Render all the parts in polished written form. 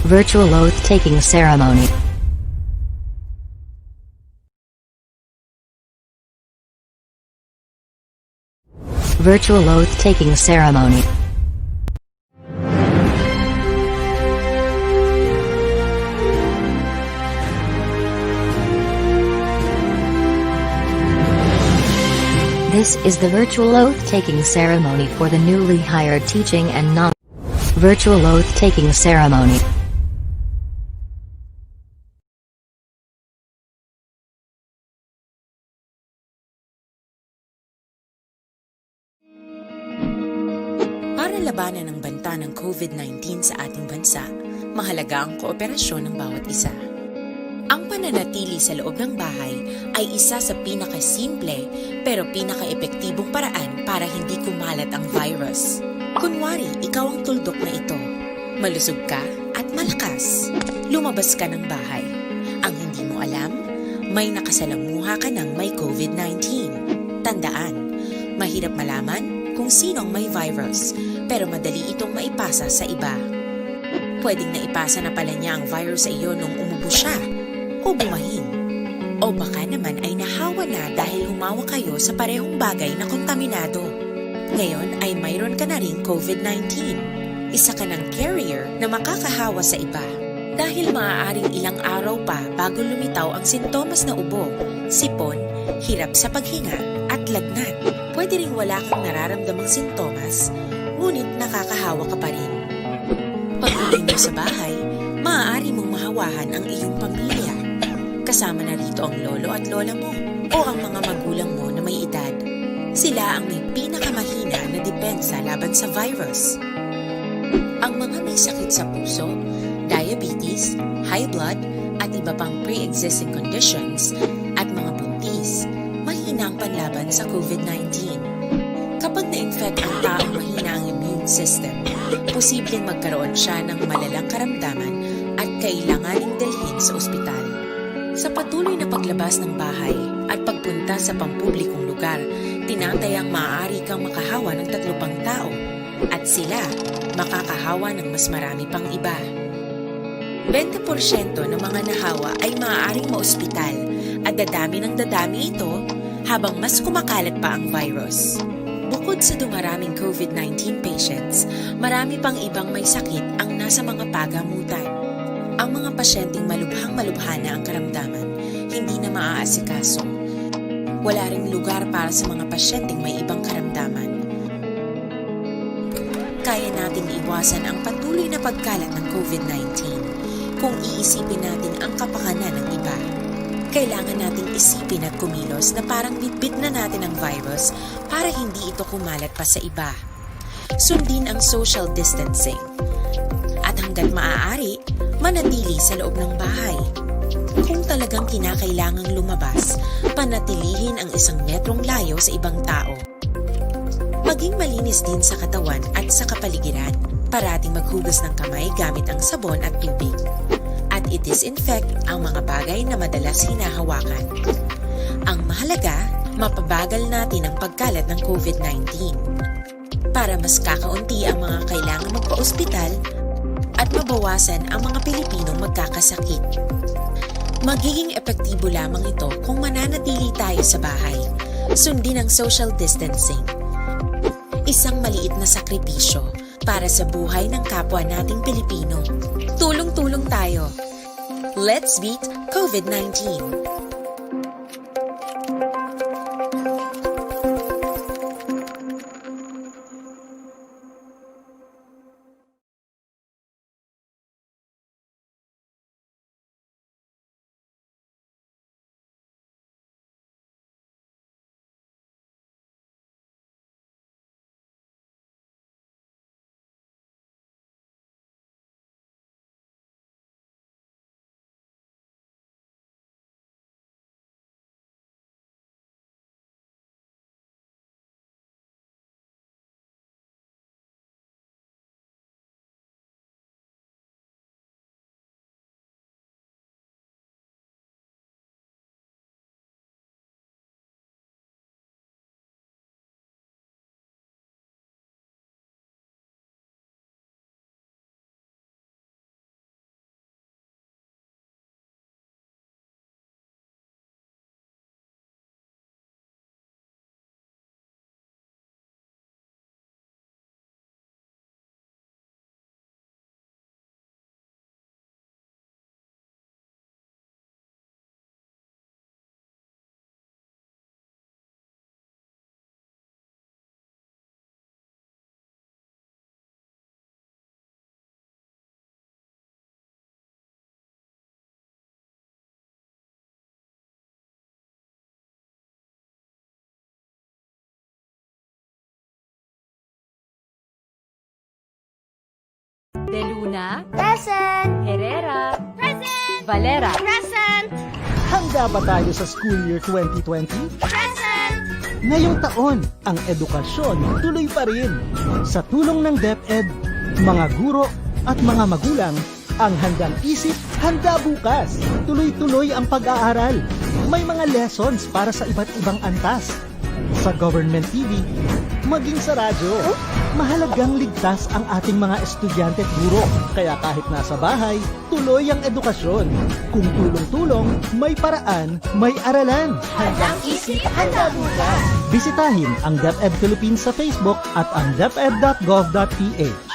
Virtual oath-taking ceremony. Virtual oath-taking ceremony. This is the virtual oath-taking ceremony for the newly hired teaching and virtual oath-taking ceremony. Para labanan ang banta ng COVID-19 sa ating bansa, mahalaga ang kooperasyon ng bawat isa. Ang pananatili sa loob ng bahay ay isa sa pinakasimple pero pinaka-epektibong paraan para hindi kumalat ang virus. Kunwari, ikaw ang tuldok na ito. Malusog ka at malakas. Lumabas ka ng bahay. Ang hindi mo alam, may nakasalamuha ka ng may COVID-19. Tandaan, mahirap malaman kung sino ang may virus, pero madali itong maipasa sa iba. Pwedeng naipasa na pala niya ang virus sa iyo nung umubo siya, o bumahin. O baka naman ay nahawa na dahil humawa kayo sa parehong bagay na kontaminado. Ngayon ay mayroon ka na ring COVID-19. Isa ka ng carrier na makakahawa sa iba. Dahil maaaring ilang araw pa bago lumitaw ang sintomas na ubo, sipon, hirap sa paghinga, at lagnat. Pwede ring wala kang nararamdamang sintomas, ngunit nakakahawa ka pa rin. Pag-uwi mo sa bahay, maaari mong mahawahan ang iyong pamilya. Kasama na rito ang lolo at lola mo o ang mga magulang mo na may edad. Sila ang may pinakamahina na depensa laban sa virus. Ang mga may sakit sa puso, diabetes, high blood, at iba pang pre-existing conditions at mga buntis, mahina ang panlaban sa COVID-19. Kapag na-infect ang taong mahina ang immune system, posibleng magkaroon siya ng malalang karamdaman at kailanganing dalhin sa ospital. Sa patuloy na paglabas ng bahay at pagpunta sa pampublikong lugar, tinatayang maaari kang makahawa ng 3 pang tao at sila makakahawa ng mas marami pang iba. 20% ng mga nahawa ay maaaring maospital at dadami ng dadami ito habang mas kumakalat pa ang virus. Bukod sa dumaraming COVID-19 patients, marami pang ibang may sakit ang nasa mga pagamutan. Ang mga pasyenteng malubhang-malubha na ang karamdaman, hindi na maaasikaso. Wala ring lugar para sa mga pasyenteng may ibang karamdaman. Kaya nating iwasan ang patuloy na pagkalat ng COVID-19 kung iisipin natin ang kapakanan ng iba. Kailangan nating isipin at kumilos na parang bitbit na natin ang virus para hindi ito kumalat pa sa iba. Sundin ang social distancing. At hanggat maaari, manatili sa loob ng bahay. Kung talagang kinakailangang lumabas, panatilihin ang 1 metrong layo sa ibang tao. Maging malinis din sa katawan at sa kapaligiran. Parating maghugas ng kamay gamit ang sabon at tubig. At i-disinfect ang mga bagay na madalas hinahawakan. Ang mahalaga, mapabagal natin ang pagkalat ng COVID-19. Para mas kakaunti ang mga kailangang magpa-ospital at mabawasan ang mga Pilipinong magkakasakit. Magiging epektibo lamang ito kung mananatili tayo sa bahay. Sundin ang social distancing. Isang maliit na sakripisyo para sa buhay ng kapwa nating Pilipino. Tulong-tulong tayo. Let's beat COVID-19. De Luna, Present! Herrera, Present! Valera. Present! Handa ba tayo sa school year 2020? Present! Ngayong taon, ang edukasyon tuloy pa rin. Sa tulong ng DepEd, mga guro at mga magulang, ang handang isip, handa bukas. Tuloy-tuloy ang pag-aaral. May mga lessons para sa iba't ibang antas. Sa government TV, maging sa radyo. Mahalagang ligtas ang ating mga estudyante at guro. Kaya kahit nasa bahay, tuloy ang edukasyon. Kung tulong-tulong, may paraan, may aralan. Handang isip, handa bukas. Bisitahin ang DepEd Philippines sa Facebook at ang deped.gov.ph.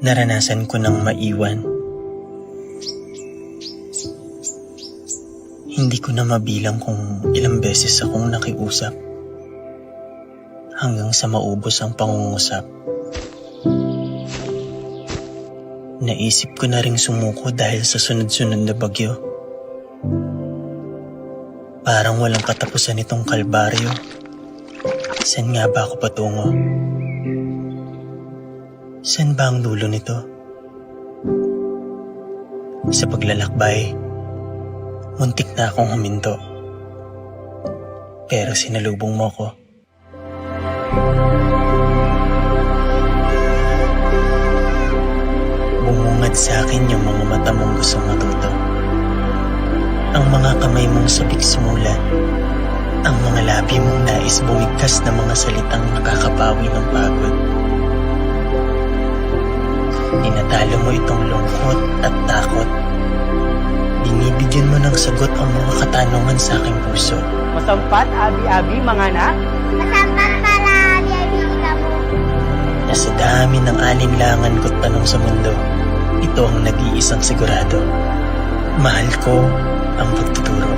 Naranasan ko ng maiwan. Hindi ko na mabilang kung ilang beses akong nakiusap hanggang sa maubos ang pangungusap. Naisip ko na ring sumuko dahil sa sunod-sunod na bagyo. Parang walang katapusan itong kalbaryo. Saan nga ba ako patungo? Saan ba ang dulo nito? Sa paglalakbay, muntik na akong huminto. Pero sinalubong mo ko. Bumungad sa akin yung mga mata mong gustong matuto. Ang mga kamay mong sabik sumulat. Ang mga labi mong nais bumigkas na mga salitang nakakapawi ng pagod. Tinatalo mo itong lungkot at takot. Binibigyan mo ng sagot ang mga katanungan sa aking puso. Masampat, abi-abi, mga anak. Masampat pala, liya-liya ka mo. Na sa dami ng alinlangan ko't tanong sa mundo, ito ang nag-iisang sigurado. Mahal ko ang pagtuturo.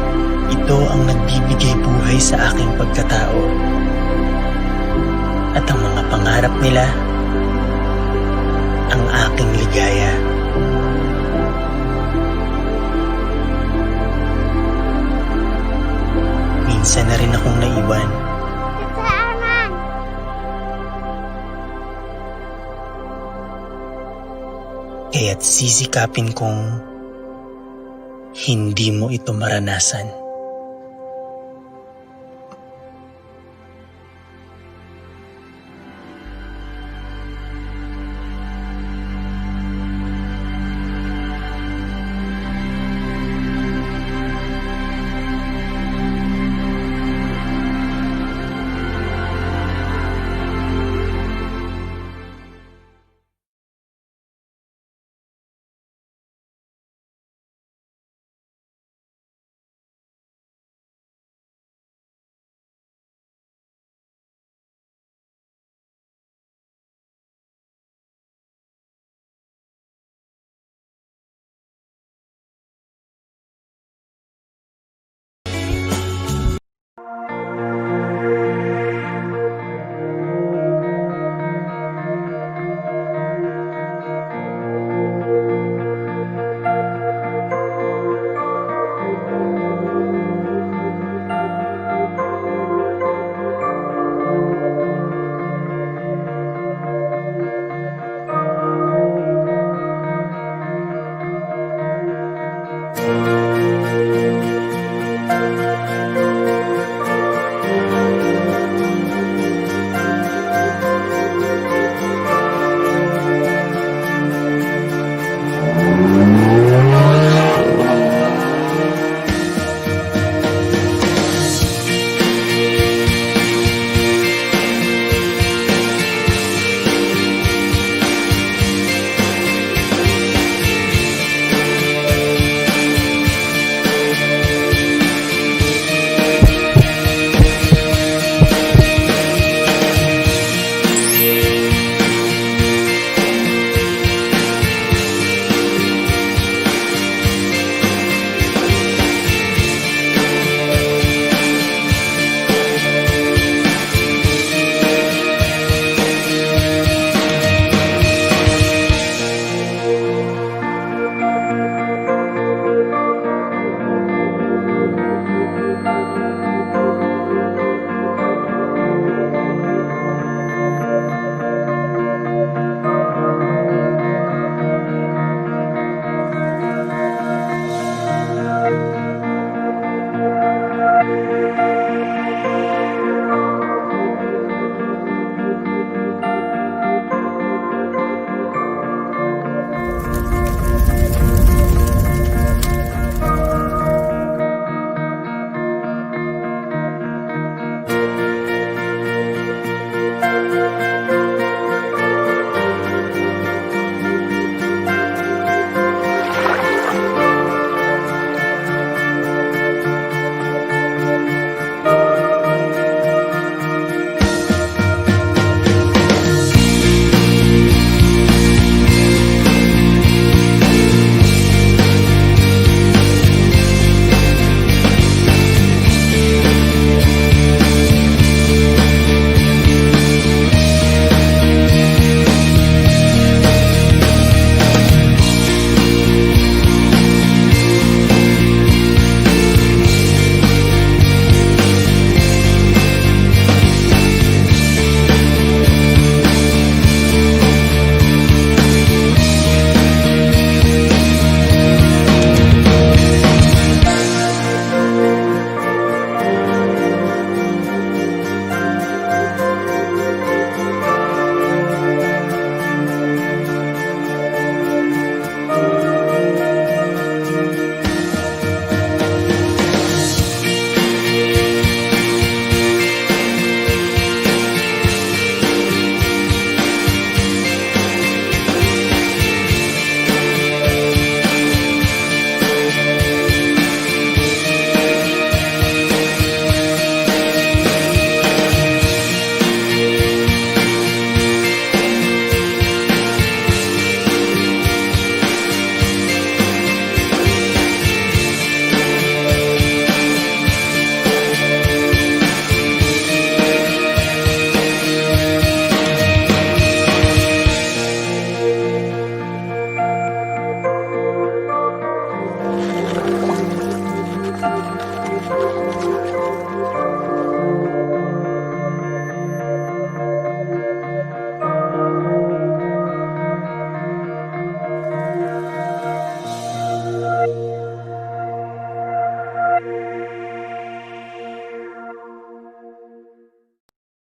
Ito ang nagbibigay buhay sa aking pagkatao. At ang mga pangarap nila, ang aking ligaya. Minsan na rin akong naiwan. Saan? Kaya't sisikapin kong hindi mo ito maranasan.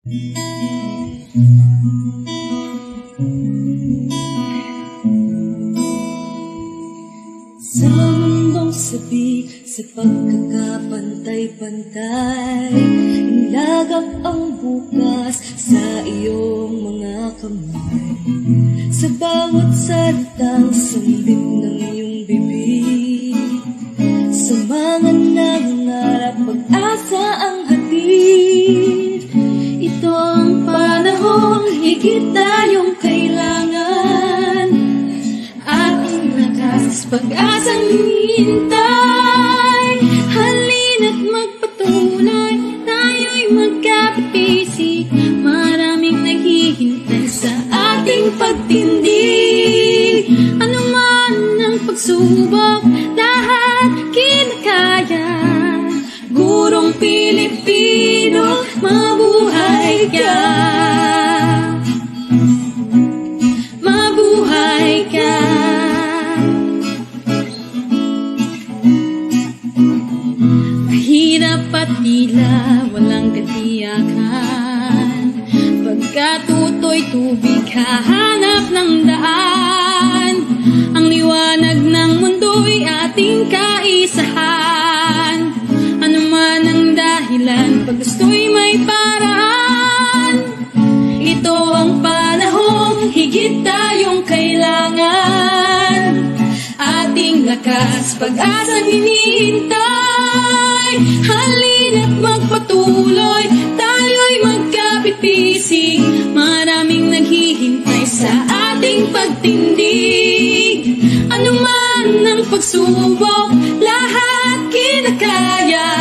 Sa mundong sabik, sa pagkakapantay-pantay, ilagak ang bukas sa iyong mga kamay. Sa bawat salitang sandip ng iyong bibig, sa mga nangangarap, pag-asa ang hatid. Ito ang panahong higit tayong kailangan, ating lakas, pag-asang hinihintay. Halina't magpatuloy, tayo'y magkapit-bisig. Maraming naghihintay sa ating pagtindig. Ano man ang pagsubok, lahat kinakaya. Gurong Pilipino, mabuhay ka. Mabuhay ka. Mahirap at tila walang katiyakan. Pagkatutoy tubig, hahanap ng daan. Ang liwanag ng mundo'y ating kaisahan. Ano man ang dahilan, pag gusto'y may paraan. Ito ang panahong higit tayong kailangan, ating lakas, pag-asang hinihintay. Halina't magpatuloy, tayo'y magkapit-bisig. Maraming naghihintay sa ating pagtindig. Ano man ang pagsubok, lahat kinakaya.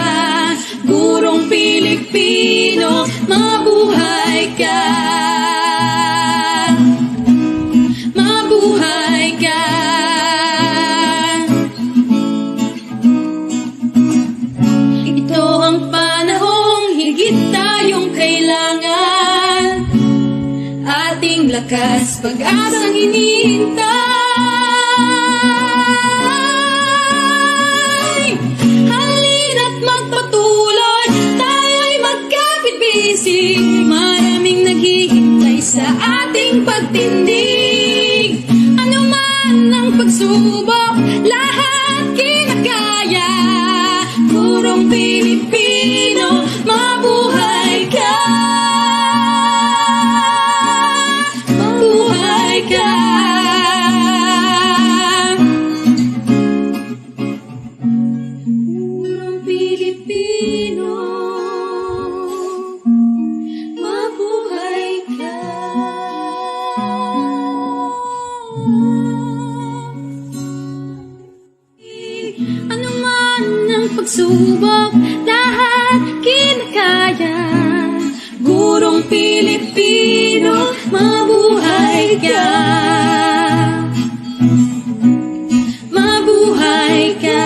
Gurong Pilipino, mabuhay ka. Mabuhay ka. Ito ang panahong higit tayong kailangan, ating lakas, pag-asang hinihintay. Halina't magpatuloy, tayo'y magkapit-bisig. Maraming naghihintay sa ating pagtindig. Ano man ang pagsubok, lahat kinakaya. Gurong Pilipino, mabuhay ka. Mabuhay ka. Gurong Pilipino, mabuhay ka. Ano man ang pagsubok, lahat kinakaya. Gurong Pilipino, mabuhay ka. Mabuhay ka.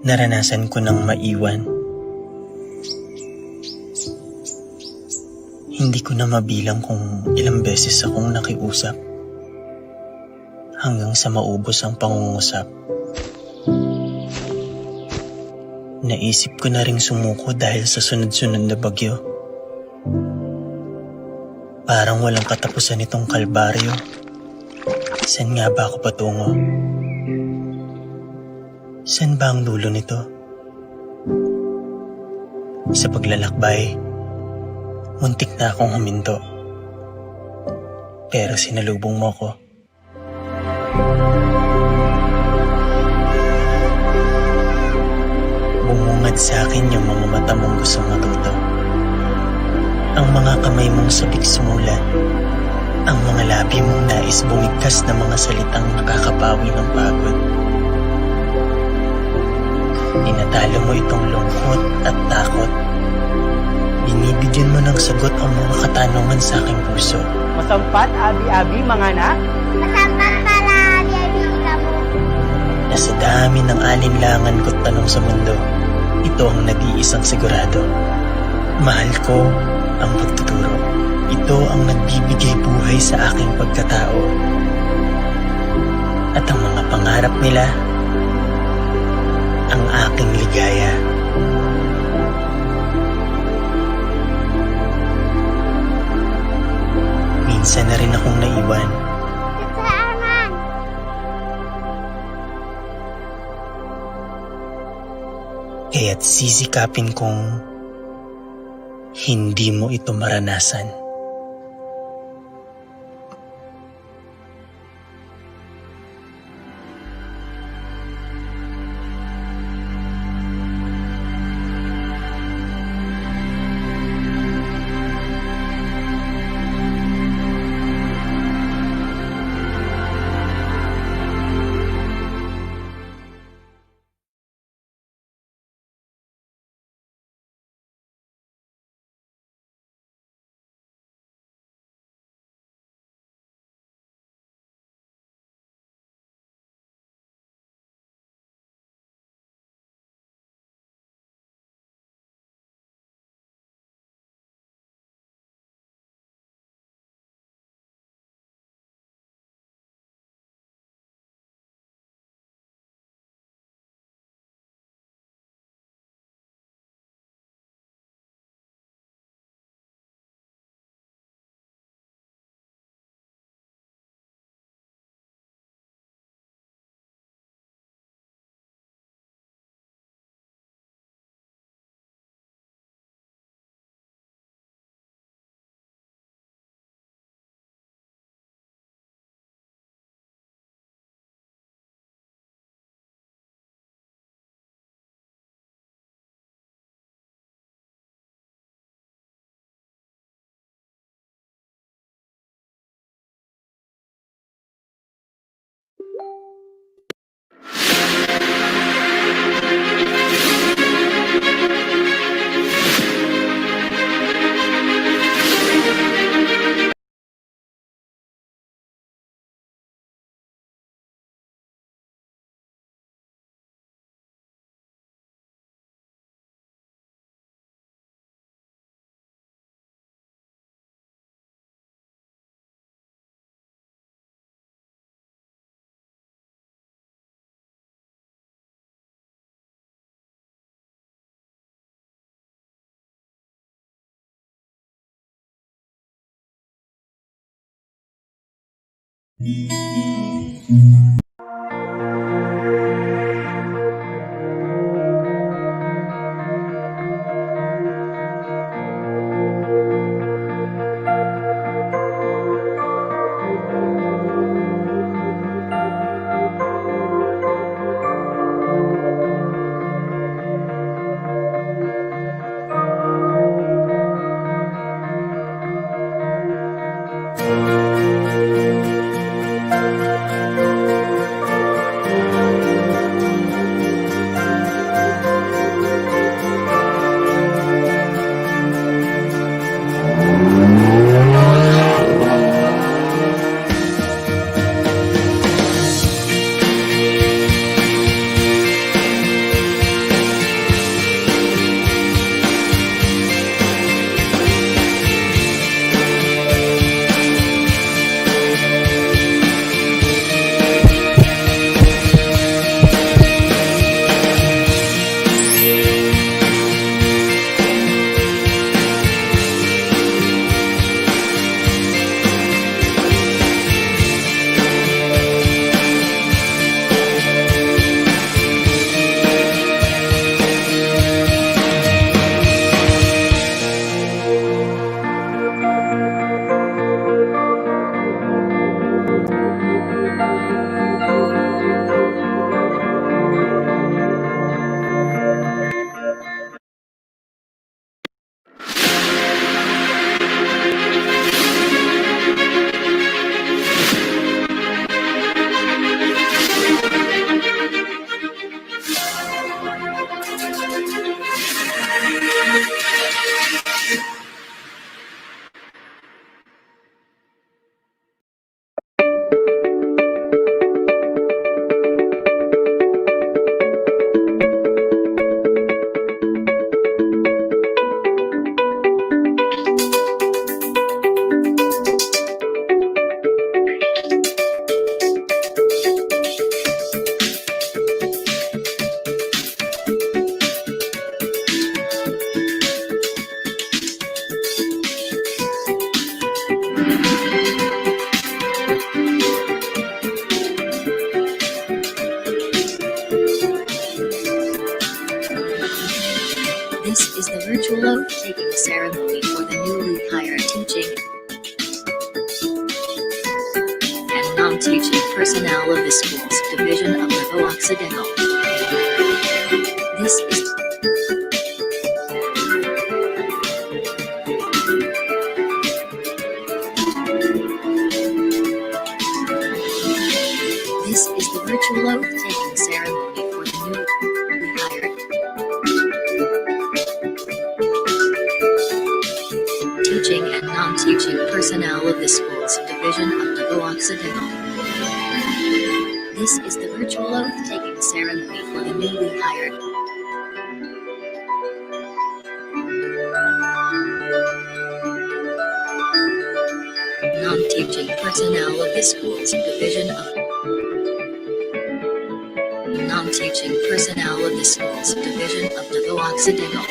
Naranasan ko ng maiwan. Hindi ko na mabilang kung ilang beses akong nakiusap hanggang sa maubos ang pangungusap. Naisip ko na ring sumuko dahil sa sunod-sunod na bagyo. Parang walang katapusan itong kalbaryo. Saan nga ba ako patungo? Saan ba ang dulo nito? Sa paglalakbay, muntik na akong huminto. Pero sinalubong mo ko. Bumungad sa akin yung mga mata mong gustong matuto. Ang mga kamay mong sabik sumulat. Ang mga labi mong nais bumigkas na mga salitang nakakapawi ng pagod. Tinatalo mo itong lungkot at takot. Binibigyan mo ng sagot ang mga katanungan sa aking puso. Masampat, abi-abi, mga anak. Masampat pala, abi-abi ka mo. Na sa dami ng alinlangan ko't tanong sa mundo, ito ang nag-iisang sigurado. Mahal ko ang pagtuturo. Ito ang nagbibigay buhay sa aking pagkatao. At ang mga pangarap nila, ang aking ligaya. Minsan na rin akong naiwan. Kasalanan. Kaya't sisikapin kong hindi mo ito maranasan. This is the virtual oath-taking ceremony for the newly hired teaching and non-teaching personnel of the school's division of Davao Occidental. This is the virtual oath-taking ceremony for the newly hired teaching and non-teaching personnel of the school's division of Davao Occidental. This is the virtual oath-taking ceremony for the newly hired non-teaching personnel of the school's division of non-teaching personnel of the school's division of Davao Occidental.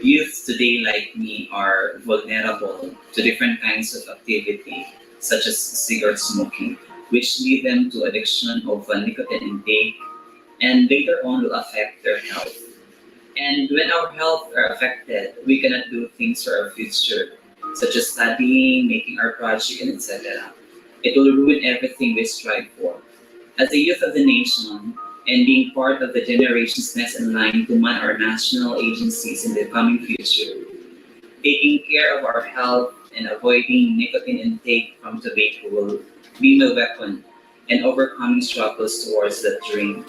Youth today, like me, are vulnerable to different kinds of activity, such as cigarette smoking, which lead them to addiction of nicotine intake and later on will affect their health. And when our health are affected, we cannot do things for our future, such as studying, making our project, and etc. It will ruin everything we strive for. As the youth of the nation, and being part of the generations next in line to man our national agencies in the coming future, taking care of our health and avoiding nicotine intake from tobacco will be my weapon in overcoming struggles towards that dream.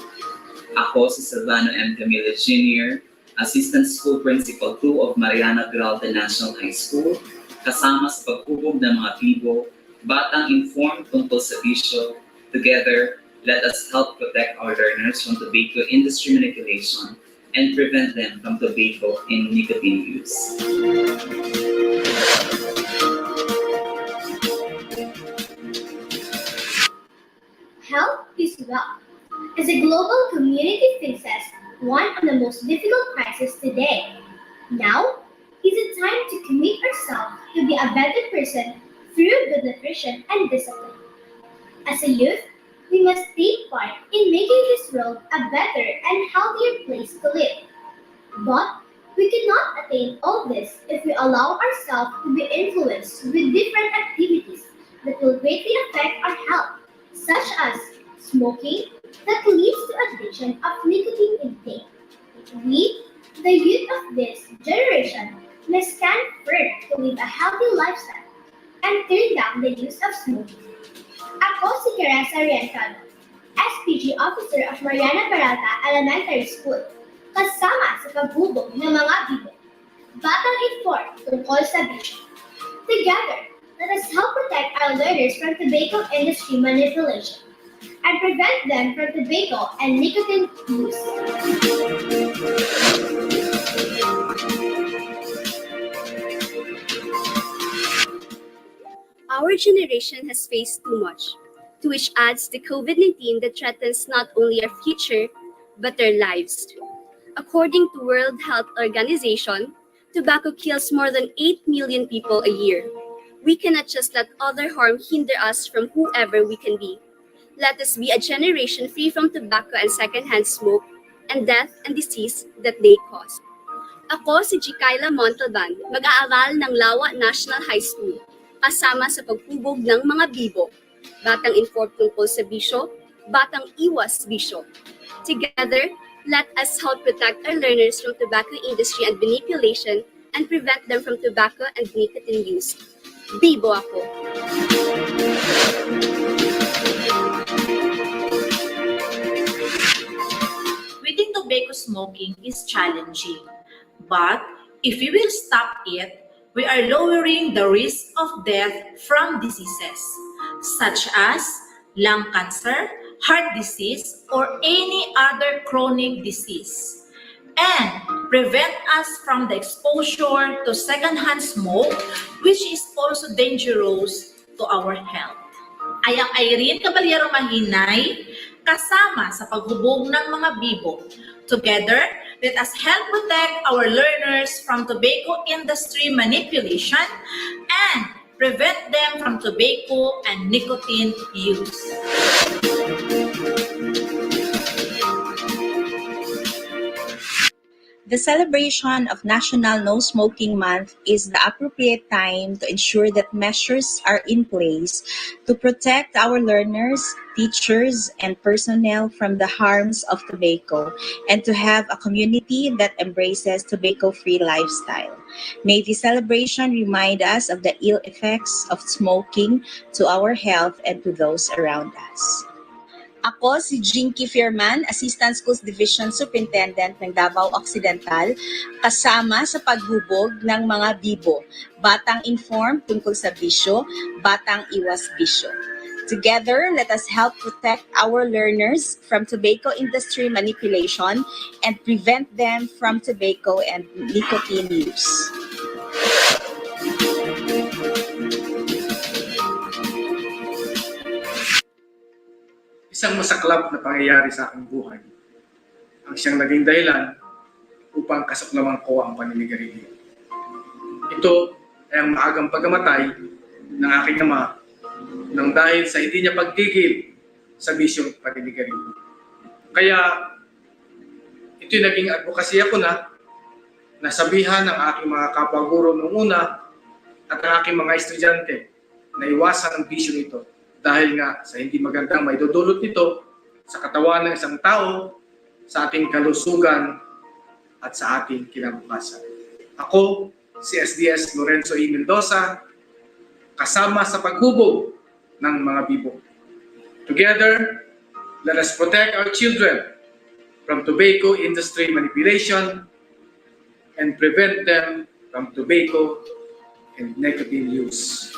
Ako si Silvano M. Camilo Jr., Assistant School Principal 2 of Mariana Peralta National High School, kasama sa paghubog ng mga bibo, batang informed tungkol sa bisyo. Together, let us help protect our learners from tobacco industry manipulation and prevent them from tobacco and nicotine use. Health is wealth. As a global community faces one of the most difficult crises today, now is the time to commit ourselves to be a better person through good nutrition and discipline. As a youth, we must take part in making this world a better and healthier place to live. But we cannot attain all this if we allow ourselves to be influenced with different activities that will greatly affect our health, such as smoking that leads to addiction of nicotine intake. We, the youth of this generation, must stand firm to live a healthy lifestyle and turn down the use of smoking. Ako si Teresa Rientano, SPG Officer of Mariana Peralta Elementary School, kasama sa paghubog ng mga bibo, batang informed tungkol sa bisyo. Together, let us help protect our learners from tobacco industry manipulation and prevent them from tobacco and nicotine use. Our generation has faced too much, to which adds the COVID-19 that threatens not only our future, but their lives too. According to World Health Organization, tobacco kills more than 8 million people a year. We cannot just let other harm hinder us from whoever we can be. Let us be a generation free from tobacco and secondhand smoke and death and disease that they cause. Ako si Jikaila Montalban, mag-aaral ng Lawa National High School, kasama sa paghubog ng mga bibo, batang informed tungkol sa bisyo, batang iwas bisyo. Together, let us help protect our learners from tobacco industry and manipulation and prevent them from tobacco and nicotine use. Bibo ako! Quitting tobacco smoking is challenging, but if we will stop it, we are lowering the risk of death from diseases such as lung cancer, heart disease, or any other chronic disease, and prevent us from the exposure to secondhand smoke, which is also dangerous to our health. Ay ang Irene Caballero Mahinay, kasama sa paghubog ng mga bibo. Together, let us help protect our learners from tobacco industry manipulation and prevent them from tobacco and nicotine use. The celebration of National No Smoking Month is the appropriate time to ensure that measures are in place to protect our learners, teachers, and personnel from the harms of tobacco and to have a community that embraces tobacco-free lifestyle. May the celebration remind us of the ill effects of smoking to our health and to those around us. Ako si Jinky Fierman, Assistant Schools Division Superintendent ng Davao Occidental, kasama sa paghubog ng mga bibo, batang informed tungkol sa bisyo, batang iwas bisyo. Together, let us help protect our learners from tobacco industry manipulation and prevent them from tobacco and nicotine use. Isang masaklap na pangyayari sa aking buhay ang siyang naging dahilan upang kasaklaman ko ang paninigarilyo. Ito ay ang maagang pagkamatay ng aking ama nang dahil sa hindi niya pagtigil sa bisyong paninigarilyo. Kaya ito'y naging advokasya ko na nasabihan ng aking mga kapwa-guro noong una at ang aking mga estudyante na iwasan ang bisyong ito dahil nga sa hindi magandang may dudulot nito sa katawan ng isang tao, sa ating kalusugan at sa ating kinabukasan. Ako, si SDS Lorenzo E. Mendoza, kasama sa paghubog ng mga bibok. Together, let us protect our children from tobacco industry manipulation and prevent them from tobacco and nicotine use.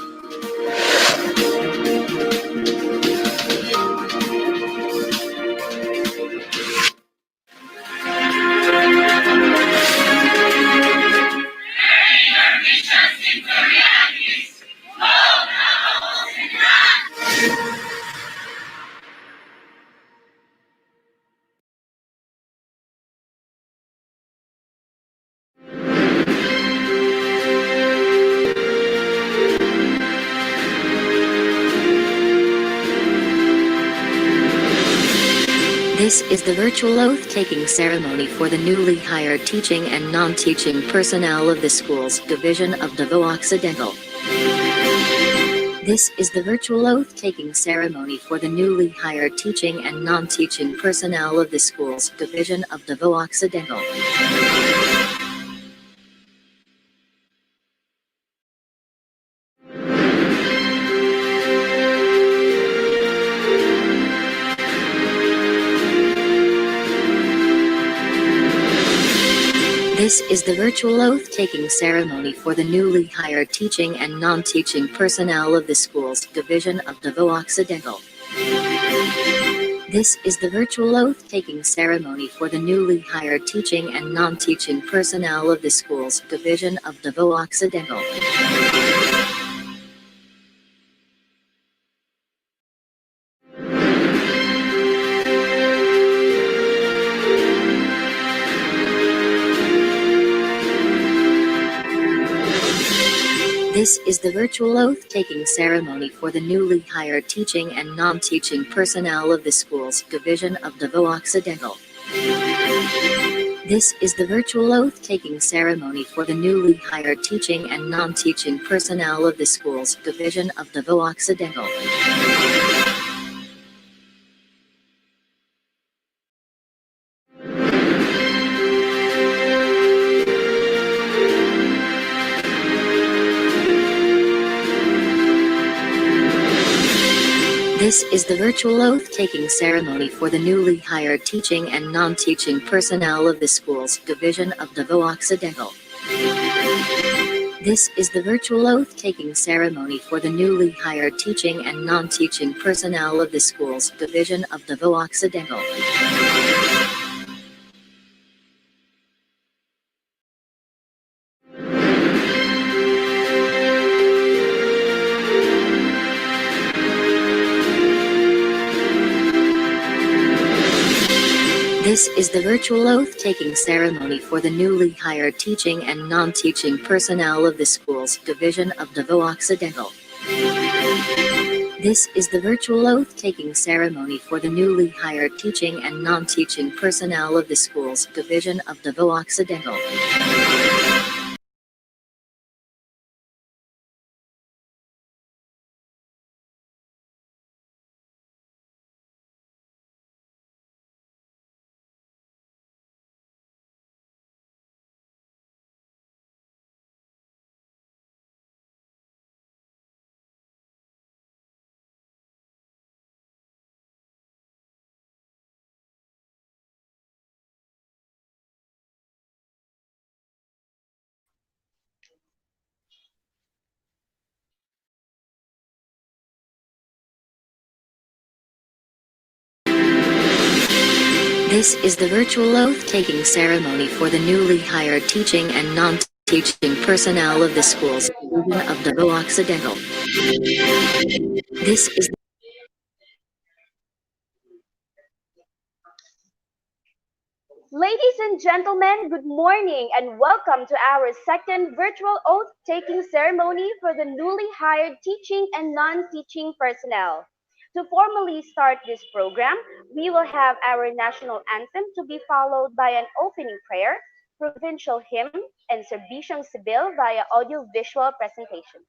This is the virtual oath-taking ceremony for the newly hired teaching and non-teaching personnel of the school's division of Davao Occidental. This is the virtual oath-taking ceremony for the newly hired teaching and non-teaching personnel of the school's division of Davao Occidental. This is the virtual oath-taking ceremony for the newly hired teaching and non-teaching personnel of the school's division of Davao Occidental. This is the virtual oath-taking ceremony for the newly hired teaching and non-teaching personnel of the school's division of Davao Occidental. This is the virtual oath-taking ceremony for the newly hired teaching and non-teaching personnel of the school's division of Davao Occidental. This is the virtual oath-taking ceremony for the newly hired teaching and non-teaching personnel of the school's division of Davao Occidental. This is the virtual oath-taking ceremony for the newly hired teaching and non-teaching personnel of the school's division of Davao Occidental. This is the virtual oath-taking ceremony for the newly hired teaching and non-teaching personnel of the school's division of Davao Occidental. This is the virtual oath-taking ceremony for the newly hired teaching and non-teaching personnel of the school's division of Davao Occidental. This is the virtual oath-taking ceremony for the newly hired teaching and non-teaching personnel of the school's division of Davao Occidental. This is the virtual oath-taking ceremony for the newly hired teaching and non-teaching personnel of the school's division of Davao Occidental. This is Ladies and gentlemen, good morning and welcome to our second virtual oath-taking ceremony for the newly hired teaching and non-teaching personnel. To formally start this program, we will have our national anthem to be followed by an opening prayer, provincial hymn, and Serbisyong Sibil via audio-visual presentation.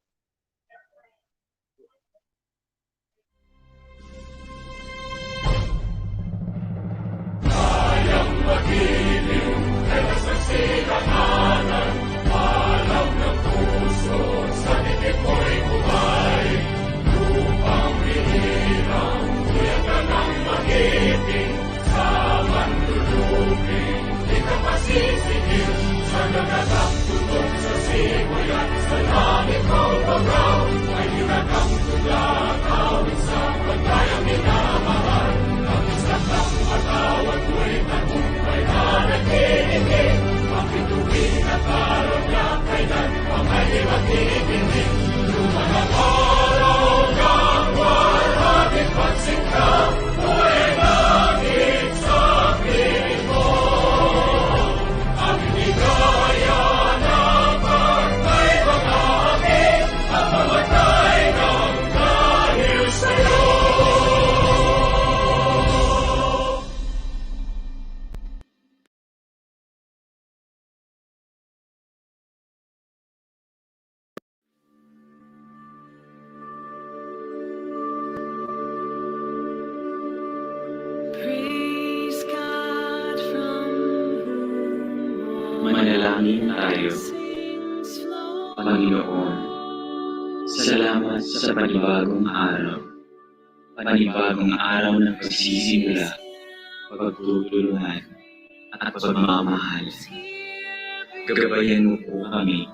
Manalangin tayo. Panginoon, salamat sa panibagong araw. Panibagong araw ng pagsisimula, pagtutulungan, at pagmamahal. Gabayan mo po kami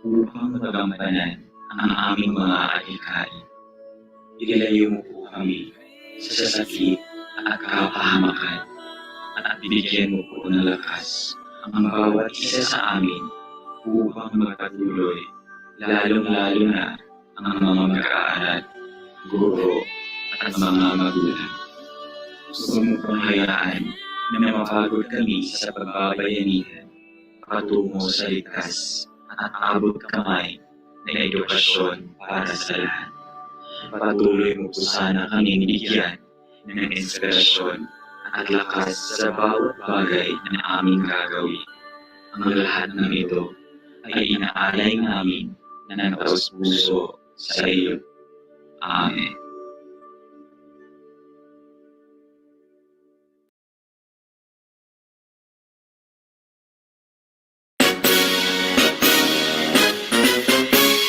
upang magampanan ang aming mga alikain. Ilayo mo po kami sa sakit at kapahamakan at bigyan mo po ng lakas ang bawat isa sa amin upang magpatuloy, lalong-lalo na ang mga mag-aaral, guro at mga magulang. Huwag mo pong hayaan na mapagod kami sa pagbabayanihan patungo sa ligtas at abot kamay na edukasyon para sa lahat. Patuloy mo po sana kami bigyan ng inspirasyon at lakas sa bawat bagay na aming gagawin. Ang lahat ng ito ay inaalay namin na taos-puso sa iyo. Amen.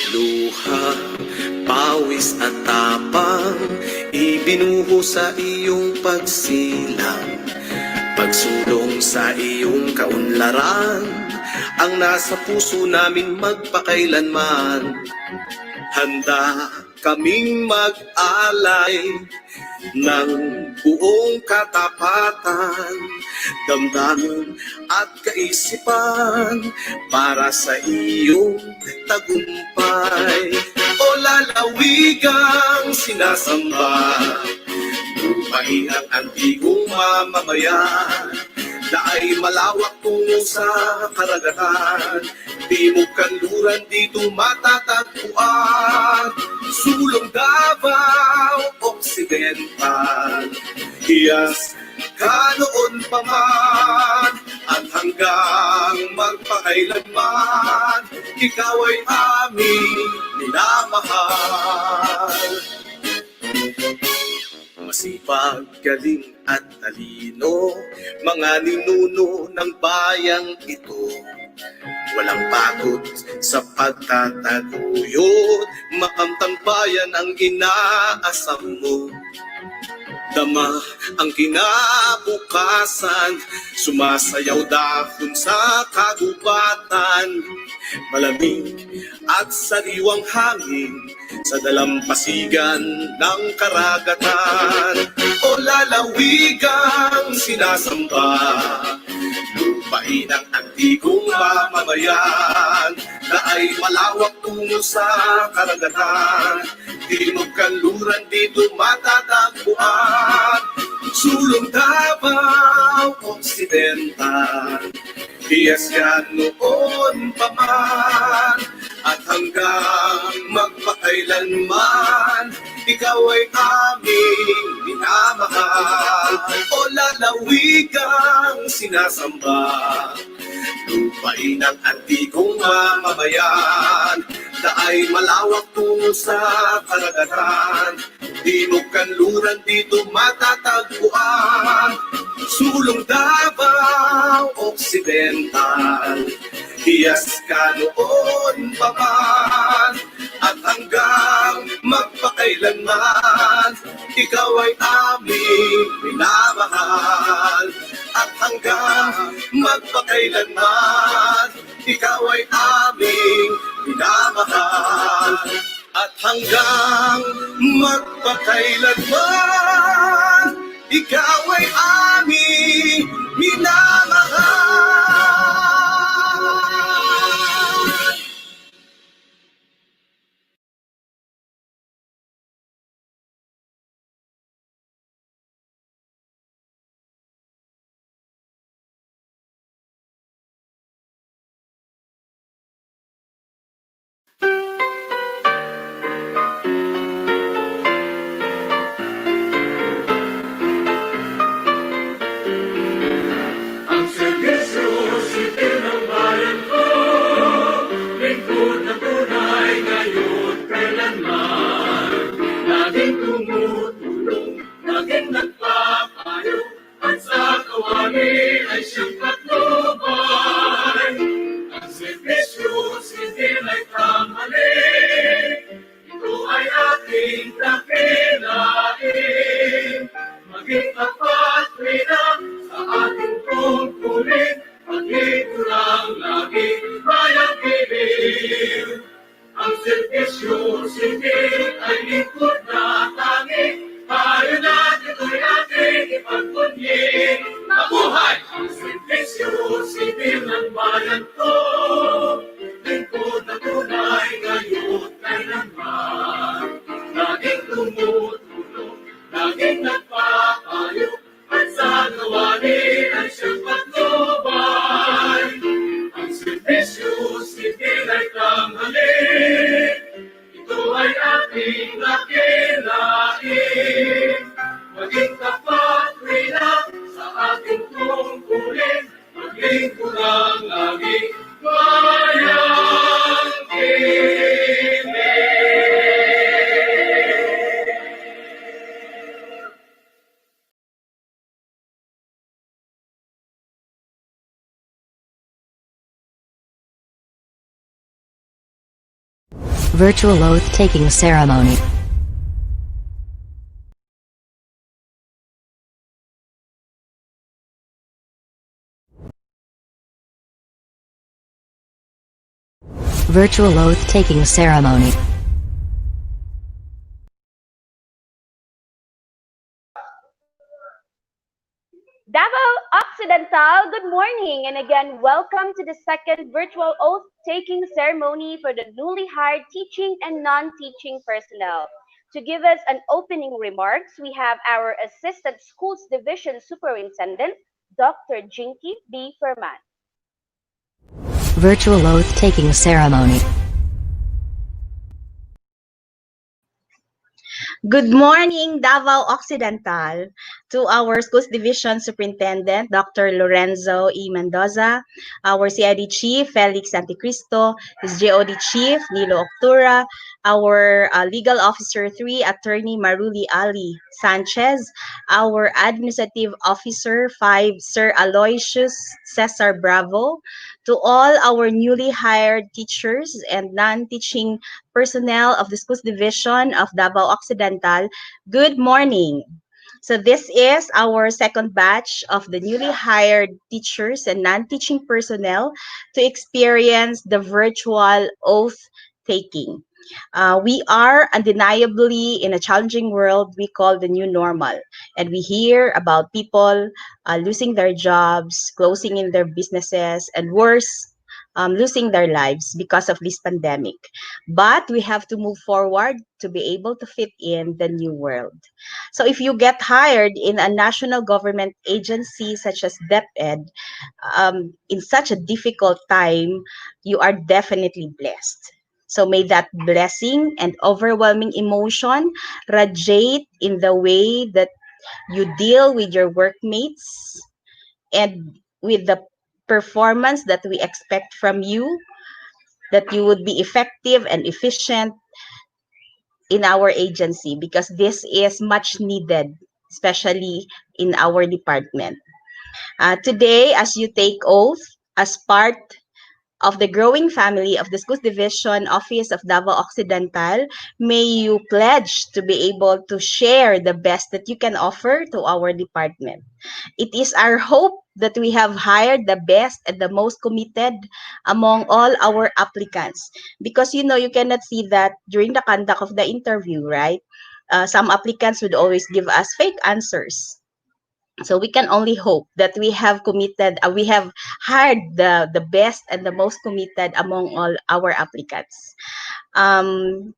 Luha, pawis at tapang, ibinuho sa iyong pagsilang. Pagsulong sa iyong kaunlaran, ang nasa puso namin magpakailanman. Handa kaming mag-alay ng buong katapatan, damdamin at kaisipan para sa iyong tagumpay. O lalawigang sinasamba, lupain ang antigong mamamayan, na ay malawak tungo sa karagatan. Timog kanluran dito matatagpuan, sulong Davao, Occidental. Hiyas ka noon pa man, at hanggang magpakailanman, ikaw ay aming minamahal. Masipag, galing at talino, mga ninuno ng bayang ito. Walang pagod sa pagtataguyod, makamtang bayan ang inaasam mo. Dama ang kinabukasan, sumasayaw dahon sa kagubatan. Malamig at sariwang hangin sa dalampasigan ng karagatan. O lalawigang sinasamba, lupain ang antigong mamamayan, na ay malawak tungo sa karagatan. Timog kanluran dito matatagpuan, sulong Davao Occidental. Hiyas ka noon pa man, at hanggang magpakailanman, ikaw ay aming minamahal. O lalawigang sinasamba, lupain ang antikong mamamayan, na ay malawak tungo sa karagatan. Di mo kanluran dito matatagpuan, sulong Davao Occidental. Hiyas ka noon pa man, at hanggang magpakailanman, ikaw ay aming minamahal. At hanggang magpakailanman, ikaw ay aming minamahal. At hanggang magpakailanman, ikaw ay aming minamahal. Ang serbisyo sibil ng bayan ko, lingkod na tunay ngayon kailanman. Laging tumutulong, laging nagpapayo, at sa kawali ay siyang patnubay. Ang serbisyo sibil ay tanghali, ito ay ating dakilain. Maging tapat na sa ating tungkulin, pag-iturang lagi bayang giliw. Ang serbisyo sibil ay lingkod na tangi, tayo natin ito'y ating ipagpunyi. Mabuhay! Ang serbisyo sibil ng bayan ko, lingkod na tunay ngayon kailanman. Laging tumutulong, laging nagpapayo, at sa gawain ay siyang patnubay. Ang serbisyo sibil ay tanghali, ito ay ating dakilain. Maging tapat na sa ating tungkulin, maglingkod ang laging bayang giliw. Virtual oath-taking ceremony. Virtual oath-taking ceremony. Davao Occidental, good morning, and again, welcome to the second virtual oath-taking ceremony for the newly hired teaching and non-teaching personnel. To give us an opening remarks, we have our Assistant Schools Division Superintendent, Dr. Jinky B. Ferman. Virtual oath-taking ceremony. Good morning, Davao Occidental, to our Schools Division Superintendent, Dr. Lorenzo E. Mendoza, our CID Chief, Felix Santicristo, his GOD Chief, Nilo Octura, our Legal Officer 3, Attorney Maruli Ali Sanchez, our Administrative Officer 5, Sir Aloysius Cesar Bravo, to all our newly hired teachers and non-teaching personnel of the Schools Division of Davao Occidental, good morning. So this is our second batch of the newly hired teachers and non-teaching personnel to experience the virtual oath taking. We are undeniably in a challenging world we call the new normal, and we hear about people losing their jobs, closing in their businesses, and worse, losing their lives because of this pandemic. But we have to move forward to be able to fit in the new world. So if you get hired in a national government agency such as DepEd, in such a difficult time, you are definitely blessed. So may that blessing and overwhelming emotion radiate in the way that you deal with your workmates and with the performance that we expect from you, that you would be effective and efficient in our agency, because this is much needed, especially in our department. Today, as you take oath as part of the growing family of the Schools Division Office of Davao Occidental, may you pledge to be able to share the best that you can offer to our department. It is our hope that we have hired the best and the most committed among all our applicants. Because you cannot see that during the conduct of the interview, right? Some applicants would always give us fake answers. So we can only hope that we have hired the best and the most committed among all our applicants. Um,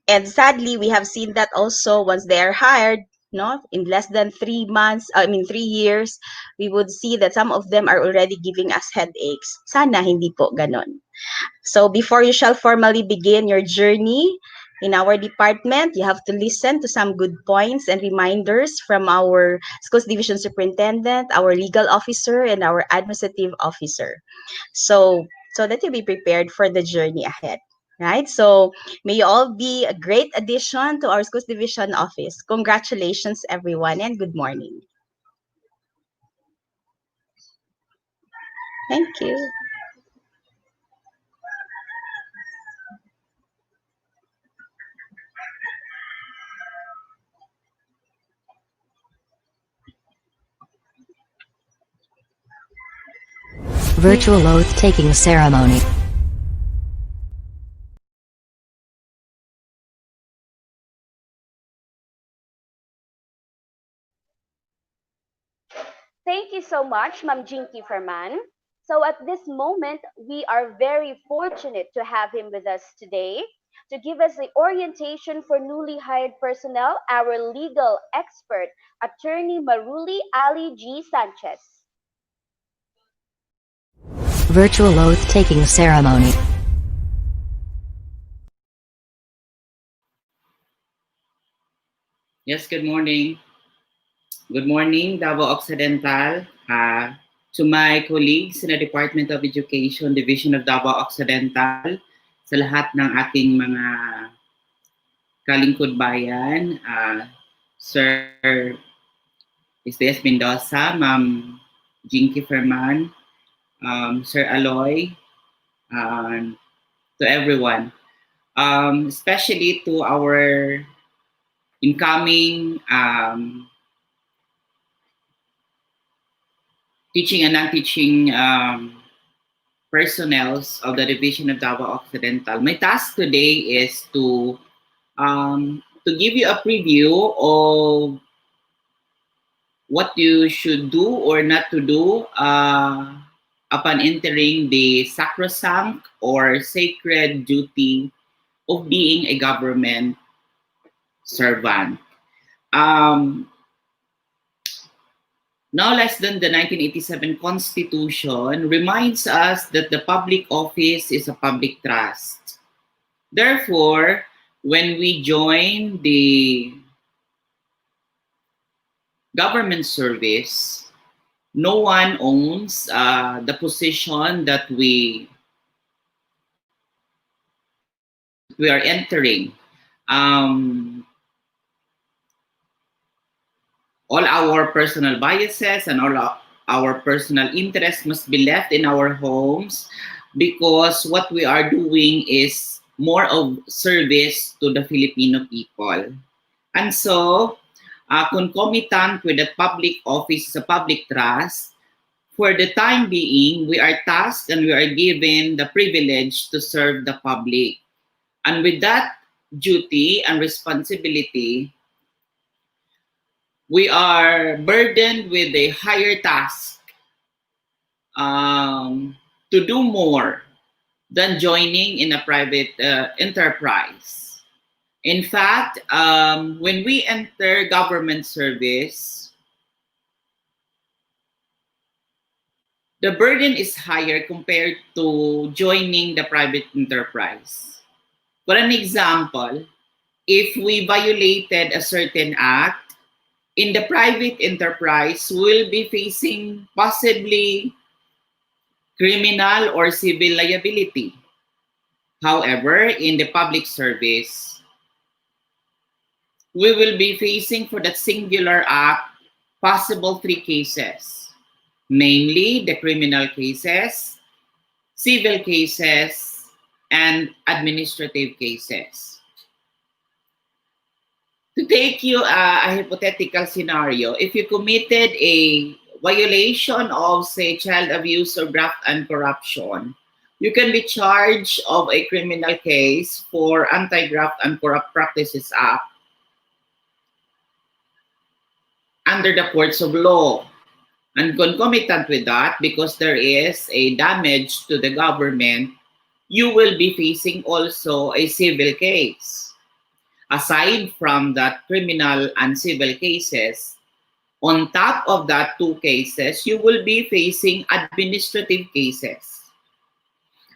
and sadly, we have seen that also once they are hired, no, in less than 3 months, 3 years, we would see that some of them are already giving us headaches. Sana hindi po ganon. So before you shall formally begin your journey in our department, you have to listen to some good points and reminders from our schools division superintendent, our legal officer, and our administrative officer. So that you be prepared for the journey ahead. Right? So may you all be a great addition to our schools division office. Congratulations, everyone, and good morning. Thank you. Virtual oath-taking ceremony. Thank you so much, Ma'am Jinky Ferman. So at this moment, we are very fortunate to have him with us today to give us the orientation for newly hired personnel, our legal expert, Attorney Maruli Ali G. Sanchez. Virtual oath-taking ceremony. Yes, good morning. Good morning, Davao Occidental. To my colleagues in the Department of Education, Division of Davao Occidental, sa lahat ng ating mga kalingkod bayan, Sir SDS Mendoza, Ma'am Jinky Ferman, Sir Aloy, to everyone. Especially to our incoming teaching and non-teaching personnel of the Division of Davao Occidental. My task today is to give you a preview of what you should do or not to do upon entering the sacrosanct or sacred duty of being a government servant. No less than the 1987 Constitution reminds us that the public office is a public trust. Therefore, when we join the government service, no one owns the position that we are entering. All our personal biases and all our personal interests must be left in our homes, because what we are doing is more of service to the Filipino people. And so, concomitant with the public office, a public trust, for the time being, we are tasked and we are given the privilege to serve the public. And with that duty and responsibility, we are burdened with a higher task to do more than joining in a private enterprise. In fact, when we enter government service, the burden is higher compared to joining the private enterprise. For an example, if we violated a certain act, in the private enterprise, we'll be facing possibly criminal or civil liability. However, in the public service, we will be facing for that singular act possible three cases, namely the criminal cases, civil cases, and administrative cases. To take you a hypothetical scenario, if you committed a violation of, say, child abuse or graft and corruption, you can be charged of a criminal case for Anti-Graft and Corrupt Practices Act under the courts of law. And concomitant with that, because there is a damage to the government, you will be facing also a civil case. Aside from that criminal and civil cases, on top of that two cases, you will be facing administrative cases.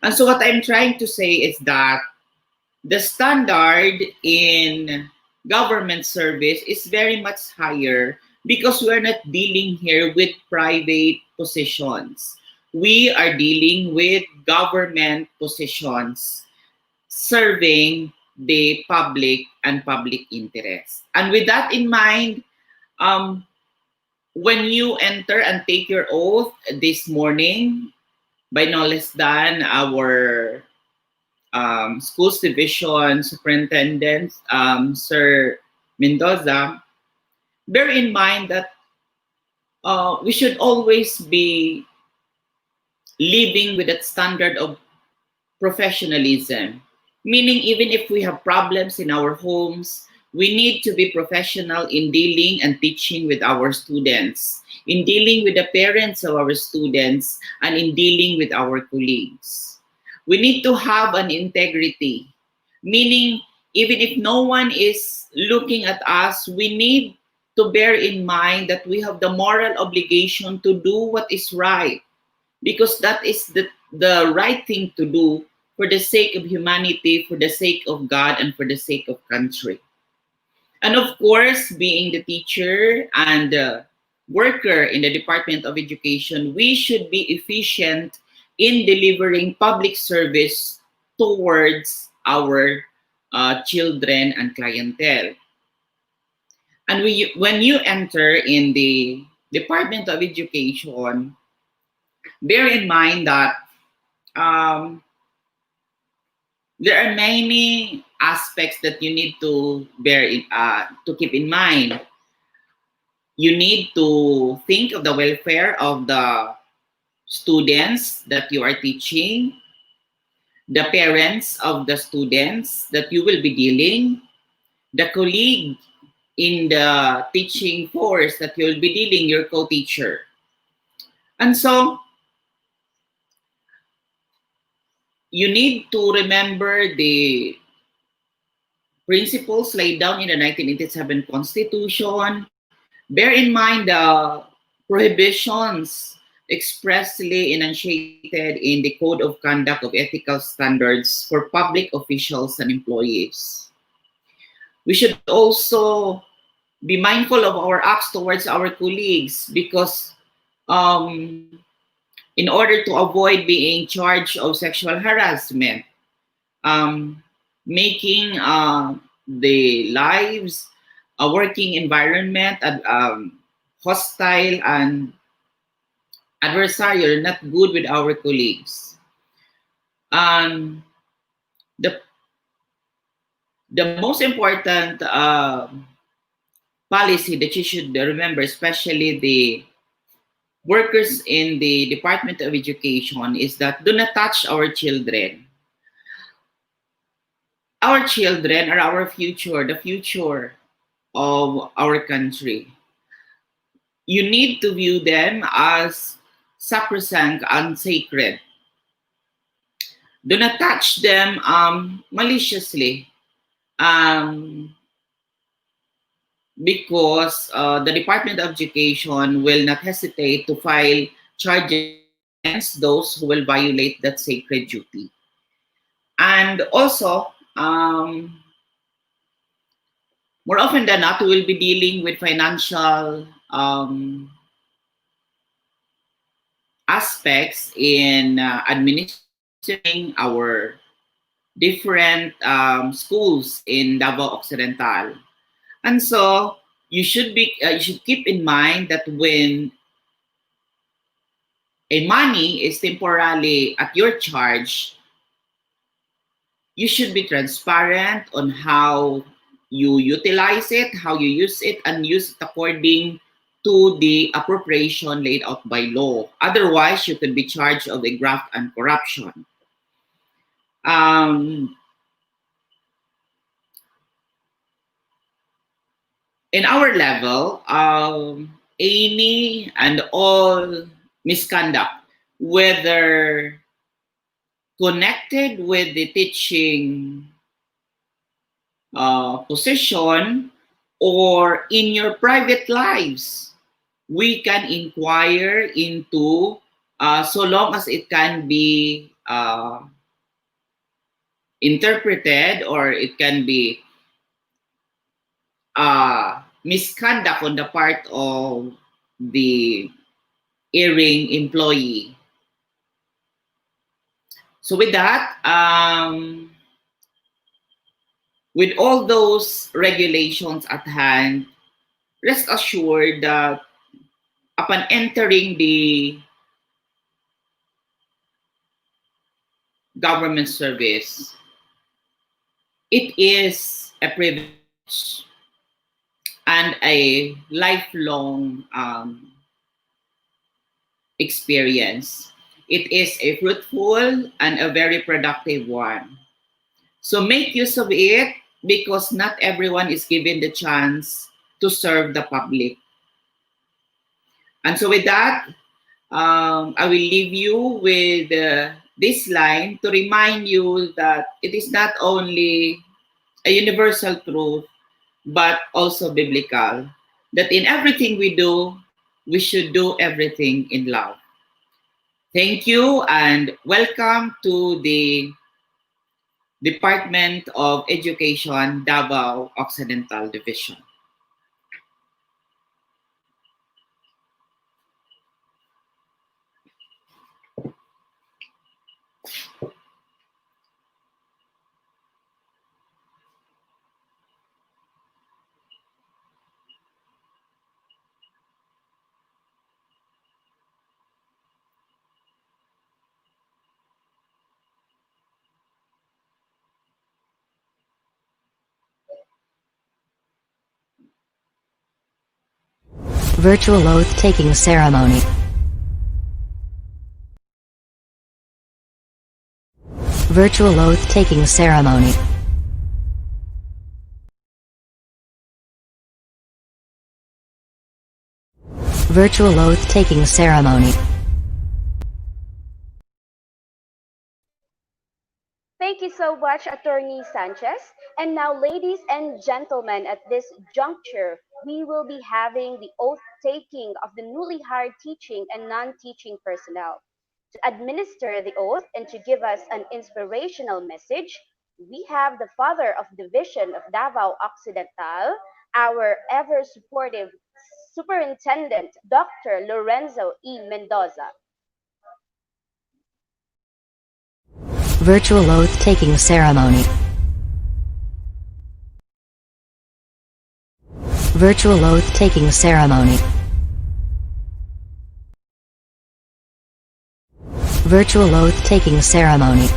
And so what I'm trying to say is that the standard in government service is very much higher because we're not dealing here with private positions. We are dealing with government positions serving the public and public interest. And with that in mind, when you enter and take your oath this morning, by no less than our schools division superintendent, Sir Mendoza, bear in mind that we should always be living with that standard of professionalism. Meaning, even if we have problems in our homes, we need to be professional in dealing and teaching with our students, in dealing with the parents of our students, and in dealing with our colleagues. We need to have an integrity, meaning even if no one is looking at us, we need to bear in mind that we have the moral obligation to do what is right, because that is the right thing to do for the sake of humanity, for the sake of God, and for the sake of country. And of course, being the teacher and worker in the Department of Education, we should be efficient in delivering public service towards our children and clientele. And when you enter in the Department of Education, bear in mind that there are many aspects that you need to keep in mind. You need to think of the welfare of the students that you are teaching, the parents of the students that you will be dealing, the colleague in the teaching force that you'll be dealing, your co-teacher. And so, you need to remember the principles laid down in the 1987 Constitution. Bear in mind the prohibitions expressly enunciated in the Code of Conduct of Ethical Standards for public officials and employees. We should also be mindful of our acts towards our colleagues, because in order to avoid being charged of sexual harassment, making the lives, a working environment, hostile and adversarial, not good with our colleagues. The most important policy that you should remember, especially the workers in the Department of Education, is that do not touch our children. Our children are our future, the future of our country. You need to view them as sacrosanct and sacred. Do not touch them maliciously, because the Department of Education will not hesitate to file charges against those who will violate that sacred duty. And also, more often than not, we will be dealing with financial aspects in administering our different schools in Davao Occidental. And so you should keep in mind that when a money is temporarily at your charge, you should be transparent on how you utilize it, how you use it, and use it according to the appropriation laid out by law. Otherwise, you could be charged of a graft and corruption. In our level, any and all misconduct, whether connected with the teaching position or in your private lives, we can inquire into, so long as it can be interpreted, or it can be misconduct on the part of the erring employee. So with that, with all those regulations at hand, rest assured that upon entering the government service, it is a privilege and a lifelong experience. It is a fruitful and a very productive one. So make use of it, because not everyone is given the chance to serve the public. And so with that, I will leave you with this line to remind you that it is not only a universal truth, but also biblical, that in everything we do, we should do everything in love. Thank you and welcome to the Department of Education, Davao Occidental Division. Virtual oath-taking ceremony. Virtual oath-taking ceremony. Virtual oath-taking ceremony. Thank you so much, Attorney Sanchez. And now, ladies and gentlemen, at this juncture, we will be having the oath taking of the newly hired teaching and non teaching personnel. To administer the oath and to give us an inspirational message, we have the father of division of Davao Occidental, our ever supportive Superintendent, Dr. Lorenzo E. Mendoza. Virtual oath-taking ceremony. Virtual oath-taking ceremony. Virtual oath-taking ceremony.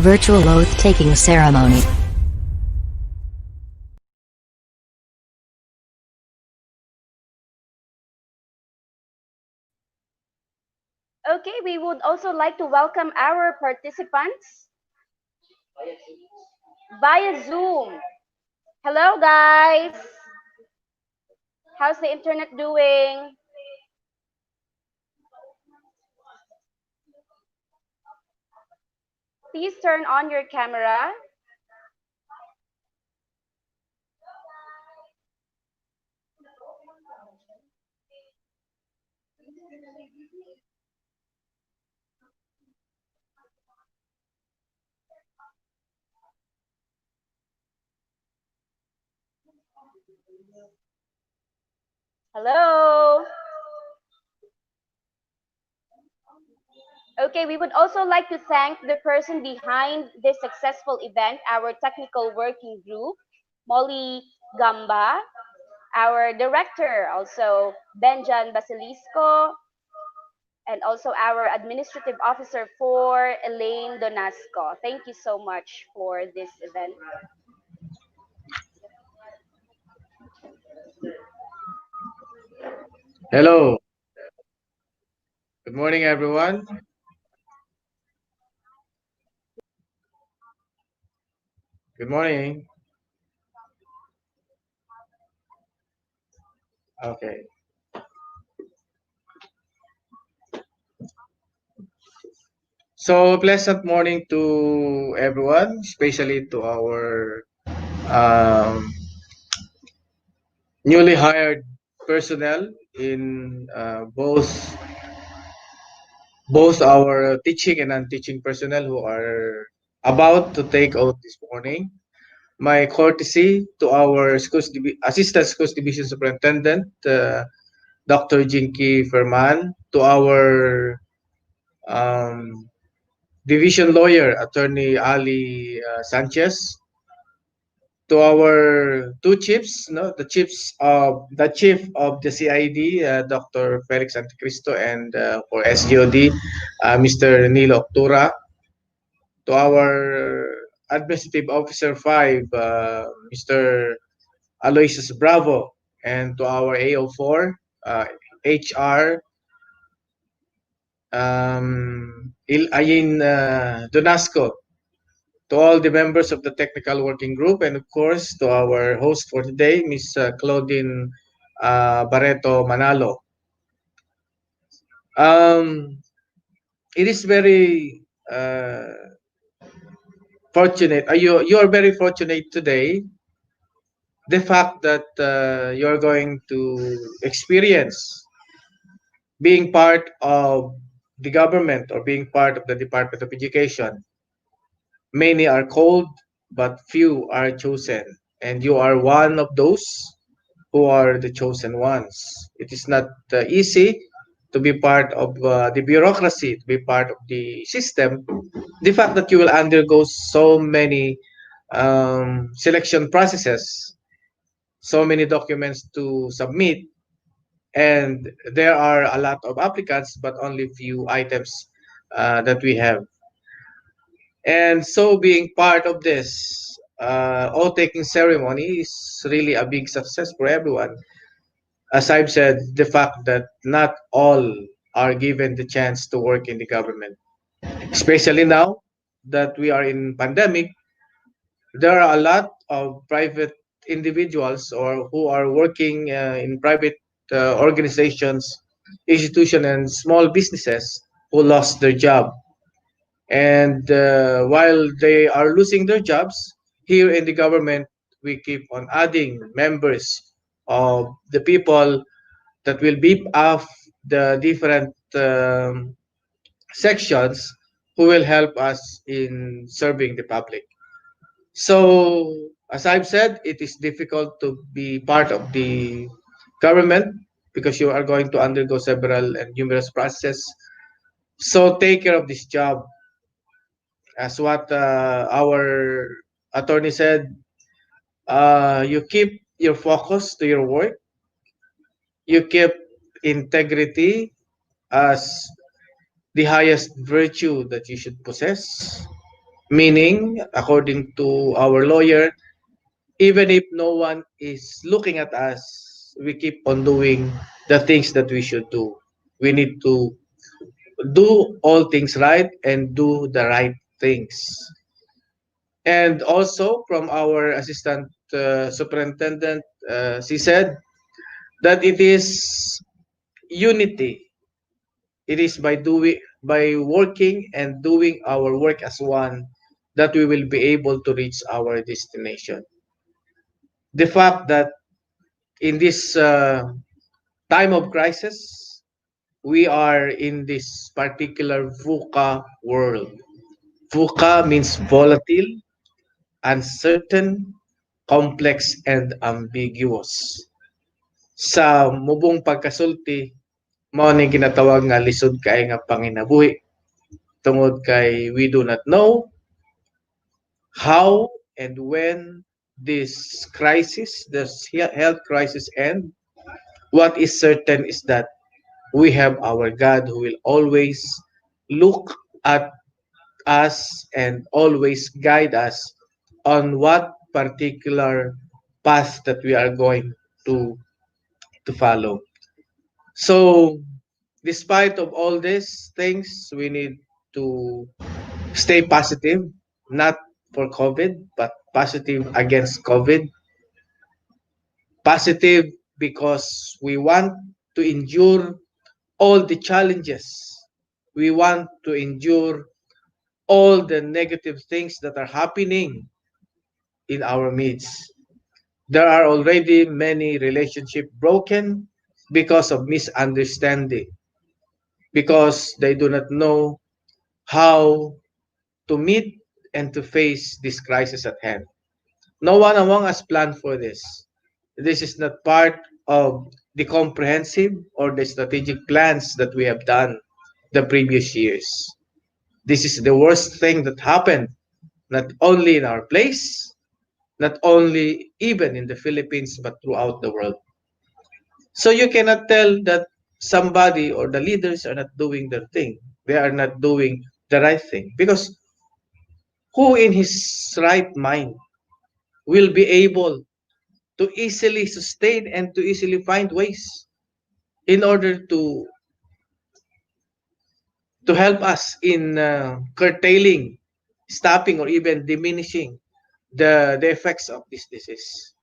Virtual oath-taking ceremony. Okay, we would also like to welcome our participants. via Zoom. Hello, guys. How's the internet doing? Please turn on your camera. Hello. Okay, we would also like to thank the person behind this successful event, our technical working group, Molly Gamba, our director, also Benjan Basilisco, and also our administrative officer for Elaine Donasco. Thank you so much for this event. Hello. Good morning, everyone. Good morning. Okay. So, pleasant morning to everyone, especially to our um, newly hired personnel in both our teaching and non-teaching personnel who are about to take oath this morning. My courtesy to our Assistant Schools Division Superintendent, Dr. Jinky Ferman, to our um, Division Lawyer, Attorney Ali Sanchez, to our two chiefs, no, the chief of the CID, Dr. Felix Anticristo, and for SGOD, Mr. Nilo Octura, to our Administrative Officer 5, Mr. Aloysius Bravo, and to our AO4, HR, Ayin Donasco, to all the members of the technical working group, and of course to our host for today, Ms. Claudine Barreto Manalo. It is very fortunate. You are very fortunate today. The fact that you are going to experience being part of the government or being part of the Department of Education. Many are called, but few are chosen, and you are one of those who are the chosen ones. It is not easy to be part of the bureaucracy, to be part of the system. The fact that you will undergo so many selection processes, so many documents to submit, and there are a lot of applicants, but only few items that we have. And so being part of this oath taking ceremony is really a big success for everyone. As I've said, the fact that not all are given the chance to work in the government, especially now that we are in pandemic, there are a lot of private individuals or who are working in private organizations, institutions, and small businesses who lost their job. And while they are losing their jobs, here in the government, we keep on adding members of the people that will beef up the different sections who will help us in serving the public. So, as I've said, it is difficult to be part of the government because you are going to undergo several and numerous processes. So, take care of this job. As what our attorney said, you keep your focus to your work, you keep integrity as the highest virtue that you should possess. Meaning, according to our lawyer, even if no one is looking at us, we keep on doing the things that we should do. We need to do all things right and do the right things. And also from our assistant superintendent, she said that it is unity. It is by working and doing our work as one that we will be able to reach our destination. The fact that in this time of crisis, we are in this particular VUCA world. VUCA means volatile, uncertain, complex, and ambiguous. Sa mubong pagkasulti, mao ni ginatawag nga lisod kay nga panginabuhi. Tungod kay we do not know how and when this crisis, this health crisis end. What is certain is that we have our God who will always look at us and always guide us on what particular path that we are going to follow. So, despite of all these things, we need to stay positive, not for COVID, but positive against COVID. Positive because we want to endure all the challenges. We want to endure all the negative things that are happening in our midst. There are already many relationships broken because of misunderstanding, because they do not know how to meet and to face this crisis at hand. No one among us planned for this. This is not part of the comprehensive or the strategic plans that we have done the previous years. This is the worst thing that happened, not only in our place, not only even in the Philippines, but throughout the world. So you cannot tell that somebody or the leaders are not doing their thing. They are not doing the right thing. Because who in his right mind will be able to easily sustain and to easily find ways in order to help us in curtailing, stopping, or even diminishing the effects of this disease.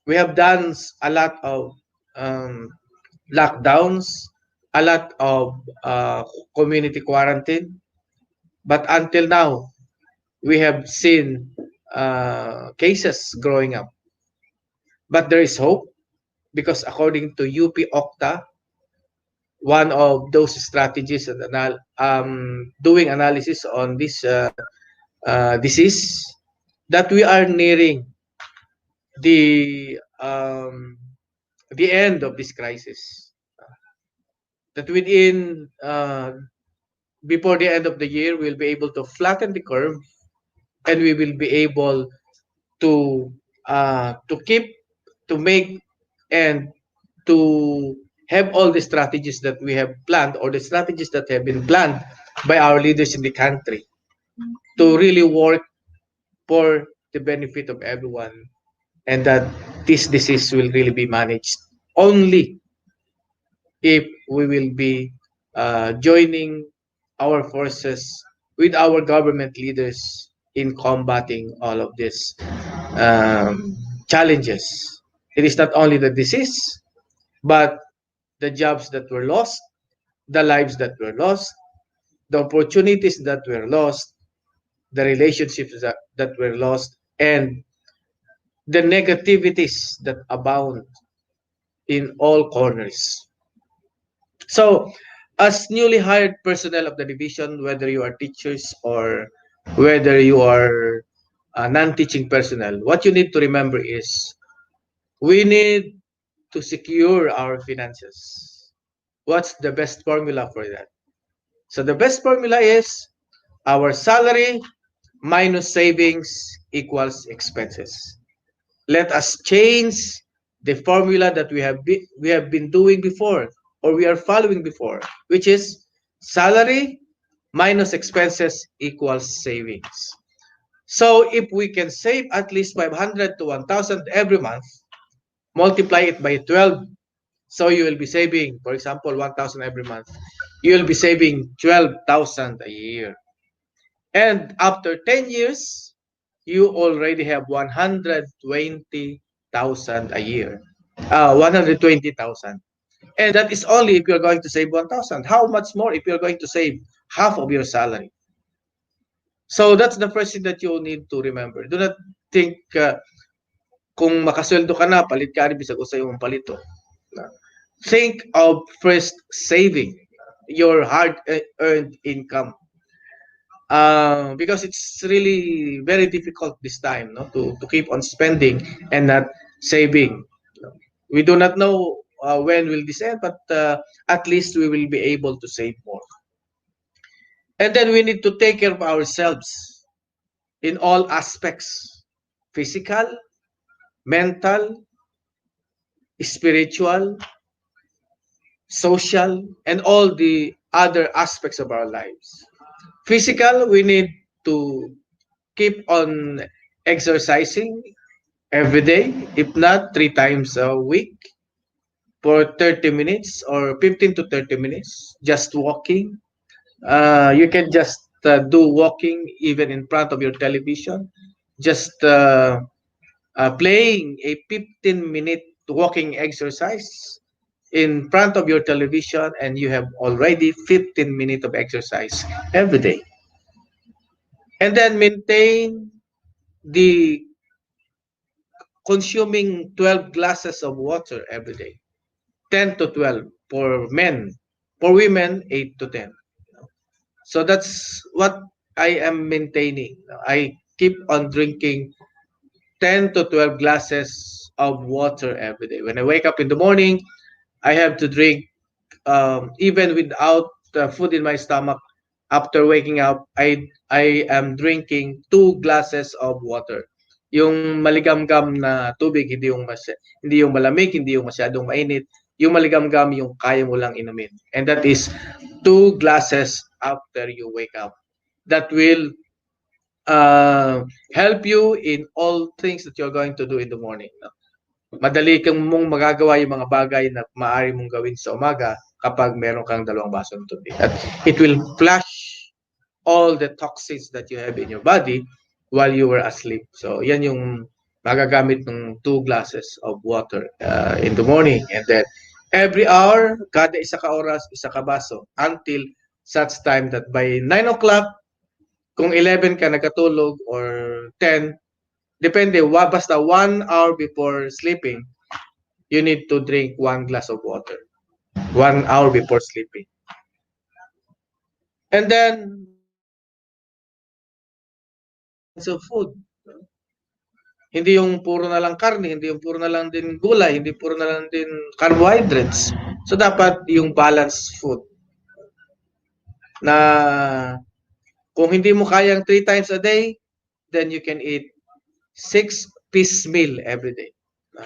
We have done a lot of um, lockdowns, a lot of community quarantine, but until now, we have seen cases growing up. But there is hope because according to UP Octa, one of those strategies and doing analysis on this disease, that we are nearing the end of this crisis. That within before the end of the year, we'll be able to flatten the curve, and we will be able to keep, to make, and to have all the strategies that we have planned, or the strategies that have been planned by our leaders in the country, to really work for the benefit of everyone, and that this disease will really be managed only if we will be joining our forces with our government leaders in combating all of these challenges. It is not only the disease, but the jobs that were lost, the lives that were lost, the opportunities that were lost, the relationships that were lost, and the negativities that abound in all corners. So, as newly hired personnel of the division, whether you are teachers or whether you are non-teaching personnel, what you need to remember is we need to secure our finances. What's the best formula for that? So the best formula is our salary minus savings equals expenses. Let us change the formula that we have been doing before, or we are following before, which is salary minus expenses equals savings. So if we can save at least 500 to 1,000 every month, multiply it by 12, so you will be saving, for example, 1,000 every month. You will be saving 12,000 a year. And after 10 years, you already have 120,000 a year. 120,000. And that is only if you're going to save 1,000. How much more if you're going to save half of your salary? So that's the first thing that you need to remember. Do not think kung makasweldo ka na, palit ka rin, bisag usay mong palito. Think of first saving your hard-earned income. Because it's really very difficult this time, no, to keep on spending and not saving. We do not know when will this end, but at least we will be able to save more. And then we need to take care of ourselves in all aspects: physical, mental, spiritual, social, and all the other aspects of our lives. Physical, we need to keep on exercising every day, if not 3 times a week, for 30 minutes or 15 to 30 minutes, just walking. You can just do walking even in front of your television, just playing a 15-minute walking exercise in front of your television, and you have already 15 minutes of exercise every day. And then maintain the consuming 12 glasses of water every day, 10 to 12 for men, for women 8 to 10. So that's what I am maintaining. I keep on drinking 10 to 12 glasses of water every day. When I wake up in the morning, I have to drink, even without food in my stomach. After waking up, I am drinking 2 glasses of water. Yung maligamgam na tubig, hindi yung malamig, hindi yung masyadong mainit. Yung maligamgam, yung kaya mo lang inumin. And that is 2 glasses after you wake up. That will help you in all things that you're going to do in the morning. No? Madali kang mong magagawa yung mga bagay na maaari mong gawin sa umaga kapag meron kang 2 basong tubig. At it will flush all the toxins that you have in your body while you were asleep. So yan yung magagamit ng 2 glasses of water in the morning. And then every hour, kada isa ka oras, isa ka baso, until such time that by 9 o'clock, kung 11 ka nagkatulog or 10, depende, basta 1 hour before sleeping, you need to drink 1 glass of water. 1 hour before sleeping. And then, so food. Hindi yung puro na lang karne, hindi yung puro na lang din gulay, hindi puro na lang din carbohydrates. So dapat yung balanced food. Na kung hindi mo kayang 3 times a day, then you can eat 6-piece meal every day.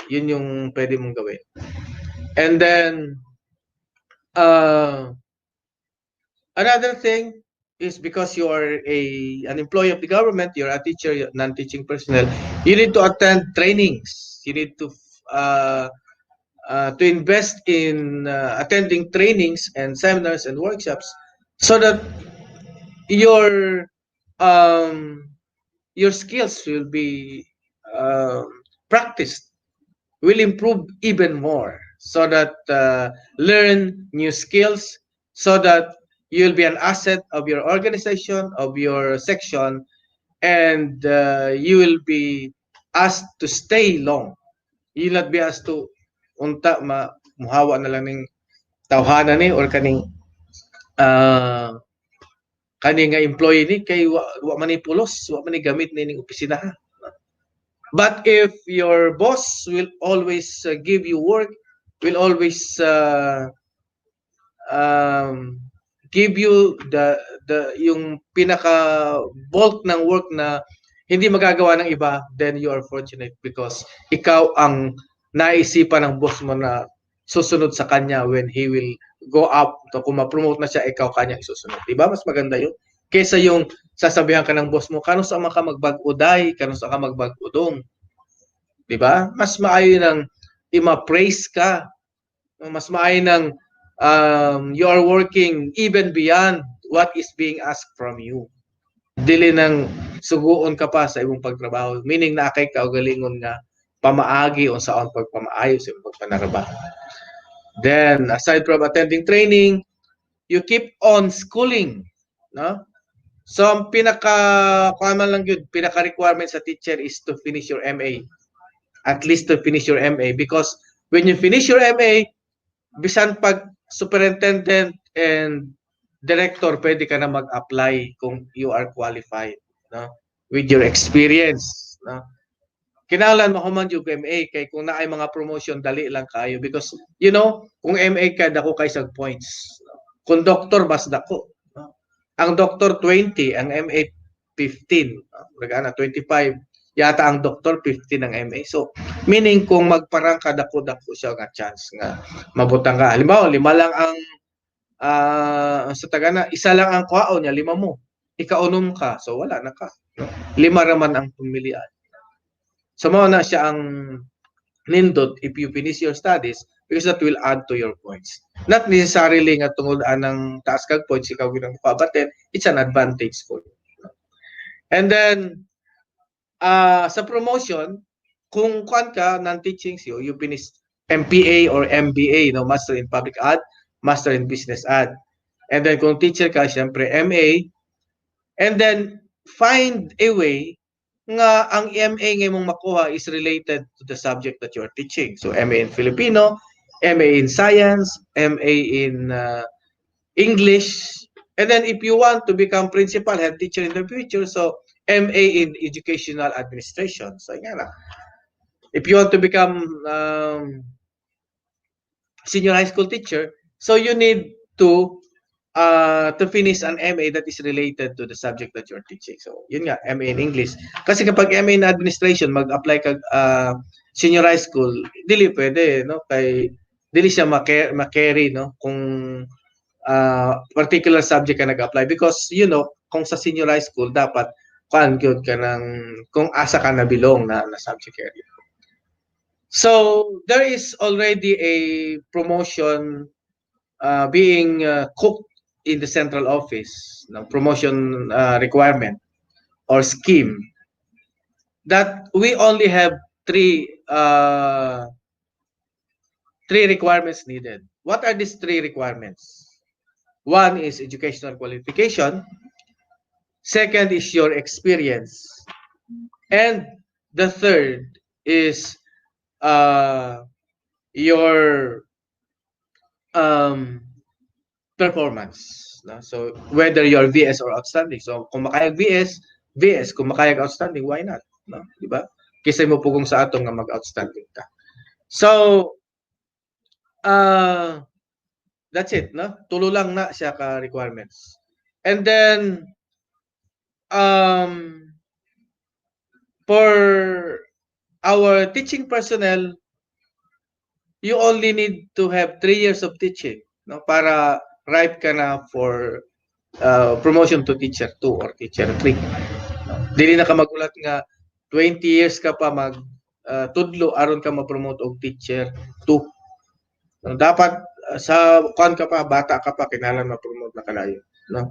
Yun yung pwede mong gawin. And then, another thing is, because you are an employee of the government, you're a teacher, non-teaching personnel, you need to attend trainings. You need to invest in attending trainings and seminars and workshops so that your skills will be practiced, will improve even more, so that learn new skills, so that you'll be an asset of your organization, of your section, and you will be asked to stay long. You will not be asked to unta muhawa na lang ning tawhanan ni or kaning nga employee ni kay wa man ni pulos, wa man ni gamit ni ning opisina. But if your boss will always give you work, will always give you yung pinaka bulk ng work na hindi magagawa ng iba, then you are fortunate because ikaw ang naisipan ng boss mo na susunod sa kanya when he will go up. So kung ma-promote na siya, ikaw kanya isusunod. Diba? Mas maganda yun. Kaysa yung sasabihan ka ng boss mo, kano sa ka magbag-uday, kano sa ka magbag-udong. Diba? Mas maayo ng ima-praise ka. Mas maayo ng you are working even beyond what is being asked from you. dili nang suguon ka pa sa imong pagtrabaho. Meaning na kay kaugalingon nga pamaagi o saon pagpamaayo sa imong pagpanaraba. Then, aside from attending training, you keep on schooling, no? So, ang kuha lang yun, pinaka-requirement sa teacher is to finish your MA. At least to finish your MA because when you finish your MA, bisan pag superintendent and director, pwede ka na mag-apply kung you are qualified, no? With your experience, no? Kinahanglan mahuman yung MA kay kung naay mga promotion dali lang kayo because you know kung MA ka dako kay sag points, kung doctor mas dako, no? Ang doctor 20, ang MA 15, regana 25 yata ang doctor 15 ang MA. So meaning kung magparang ka dako siya nga chance nga mabutang ka. Halimbawa 5 lang ang sa tagana, isa lang ang kwaon niya, 5 mo. Ikaunom ka, so wala na ka, no? 5 raman ang pumilian. So, mao na siya ang nindot if you finish your studies because that will add to your points. Not necessarily nga tungod anang taas kag points ikaw ginang pa, but then it's an advantage for you. And then, sa promotion, kung kuan ka non-teaching you finish MPA or MBA, no, Master in Public Ad, Master in Business Ad. And then kung teacher ka, syempre MA. And then, find a way nga ang MA nga mong makuha is related to the subject that you are teaching. So MA in Filipino, MA in Science, MA in English, and then if you want to become principal, head teacher in the future, so MA in Educational Administration. So nga na. If you want to become senior high school teacher, so you need to finish an MA that is related to the subject that you're teaching. So, yun nga, MA in English. Kasi kapag MA in Administration, mag-apply ka senior high school, dili pwede, no? Kay dili siya ma-carry, no? Kung particular subject ka nag-apply. Because, you know, kung sa senior high school, dapat good ka ng kung asa ka nabilong na subject area. So, there is already a promotion being cooked in the central office, no, promotion requirement or scheme that we only have three requirements needed. What are these 3 requirements? One is educational qualification. Second is your experience. And the third is your performance. No? So, whether you're VS or outstanding. So, kung makayag VS, VS. Kung makayag outstanding, why not? No? Diba? Kisay mo pugong sa atong nga mag-outstanding ka. So, that's it. No? Tulo lang na siya ka requirements. And then, for our teaching personnel, you only need to have 3 years of teaching, no? Para ripe ka na for promotion to teacher 2 or teacher 3. Dili na ka magulat nga 20 years ka pa mag tudlo aron ka ma-promote og teacher 2. Dapat sa kuan ka pa, bata ka pa, kinahanglan ma-promote na kalayo, no?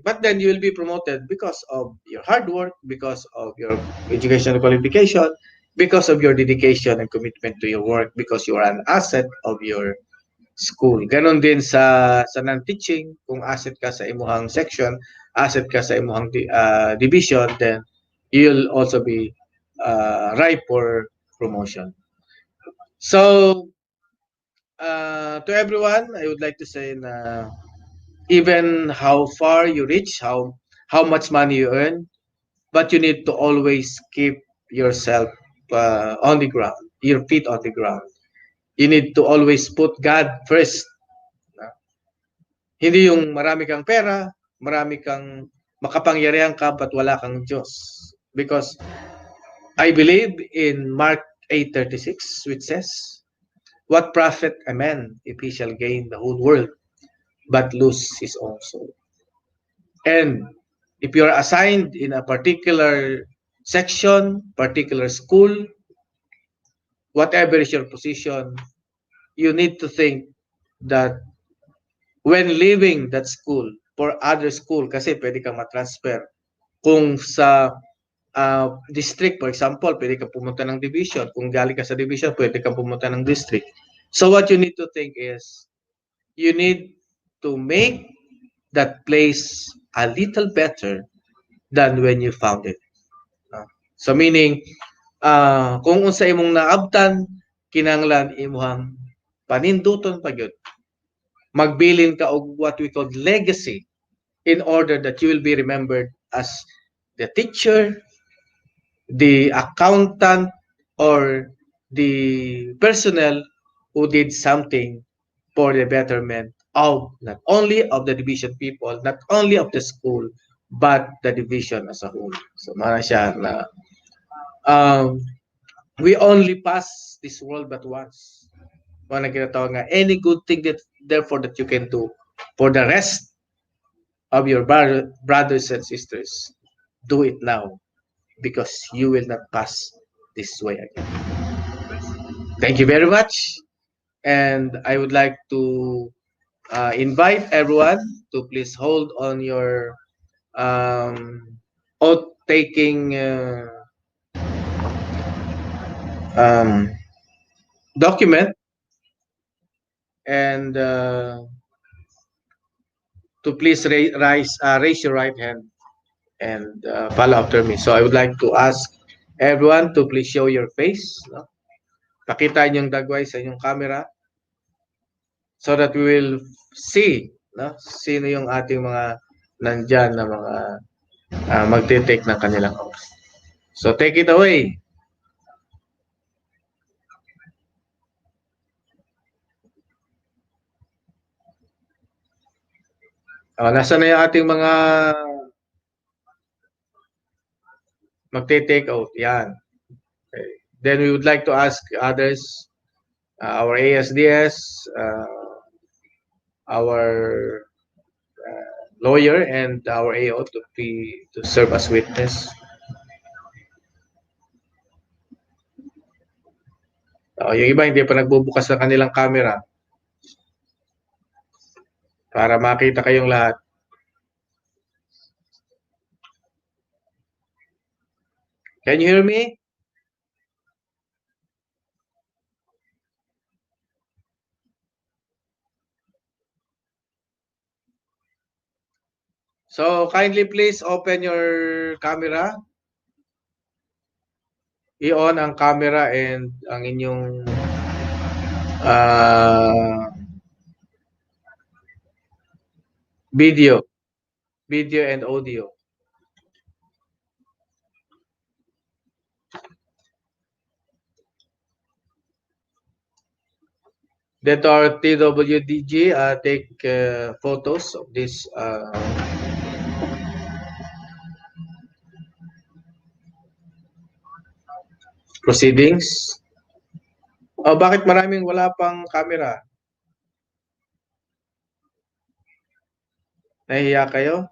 But then you will be promoted because of your hard work, because of your educational qualification, because of your dedication and commitment to your work, because you are an asset of your school. Ganon din sa non-teaching, kung asset ka sa imuhang section, asset ka sa imuhang division, then you'll also be ripe for promotion. So, to everyone, I would like to say na even how far you reach, how much money you earn, but you need to always keep yourself on the ground, your feet on the ground. You need to always put God first. Hindi yung marami kang pera, marami kang makapangyarihan ka, but wala kang Diyos. Because I believe in Mark 8:36, which says, "What profit a man if he shall gain the whole world, but lose his own soul?" And if you're assigned in a particular section, particular school, whatever is your position, you need to think that when leaving that school, for other school kasi pwede kang matransfer. Kung sa district, for example, pwede kang pumunta ng division. Kung galing ka sa division, pwede kang pumunta ng district. So what you need to think is, you need to make that place a little better than when you found it. So meaning, kung unsa imong naabtan, kinahanglan imuhang paninduton pa gyud. Magbilin ka og what we call legacy in order that you will be remembered as the teacher, the accountant, or the personnel who did something for the betterment of not only of the division people, not only of the school, but the division as a whole. So mana siya na we only pass this world but once. Mga ginatawag nga, any good thing that therefore that you can do for the rest of your brothers and sisters, do it now because you will not pass this way again. Thank you very much. And I would like to invite everyone to please hold on your oath-taking document and to please raise your right hand and follow after me. So I would like to ask everyone to please show your face. No? Pakita niyong dagway sa inyong camera so that we will see sino yung ating mga nandyan na mga magte-take ng kanilang oath. So take it away. Nasa na yung ating mga magte-take oath? Yan. Okay. Then we would like to ask others, our ASDS, our lawyer, and our AO to serve as witness. Yung iba hindi pa nagbubukas ng kanilang camera para makita kayong lahat. Can you hear me? So kindly please open your camera. I-on ang camera and ang inyong video and audio. That our TWDG take photos of this proceedings. Bakit maraming wala pang camera? Nahihiya kayo?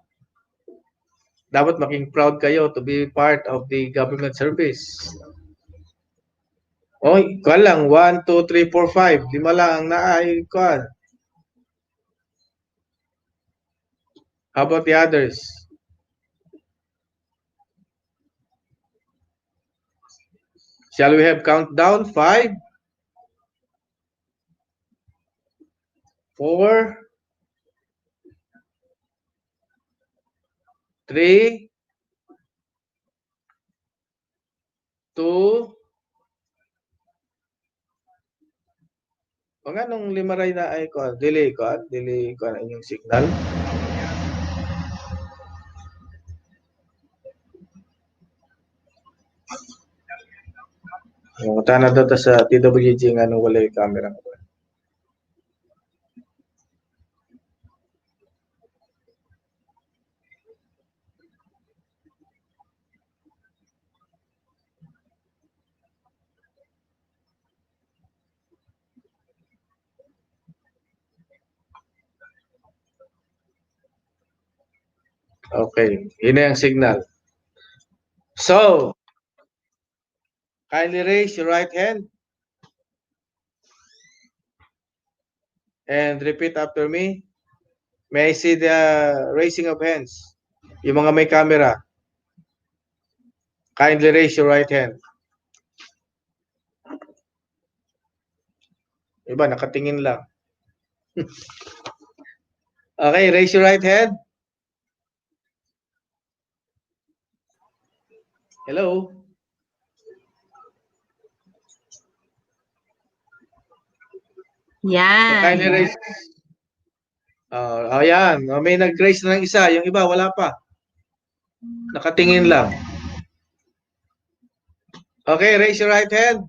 Dapat maging proud kayo to be part of the government service. Kuwan lang, 1, 2, 3, 4, 5. 5 lang ang naay, kuwan. How about the others? Shall we have countdown? 5, 4, 3, 2, nga nung limaray na ay ko, delay ko ang inyong signal. Yung tana daw sa TWG nga nung wala yung camera ko. Okay, yun na yung signal. So, kindly raise your right hand and repeat after me. May I see the raising of hands? Yung mga may camera, kindly raise your right hand. Iba, nakatingin lang. Okay, raise your right hand. Hello? So kindly raise. Ayan. May nag-raise na ng isa. Yung iba, wala pa. Nakatingin lang. Okay, raise your right hand.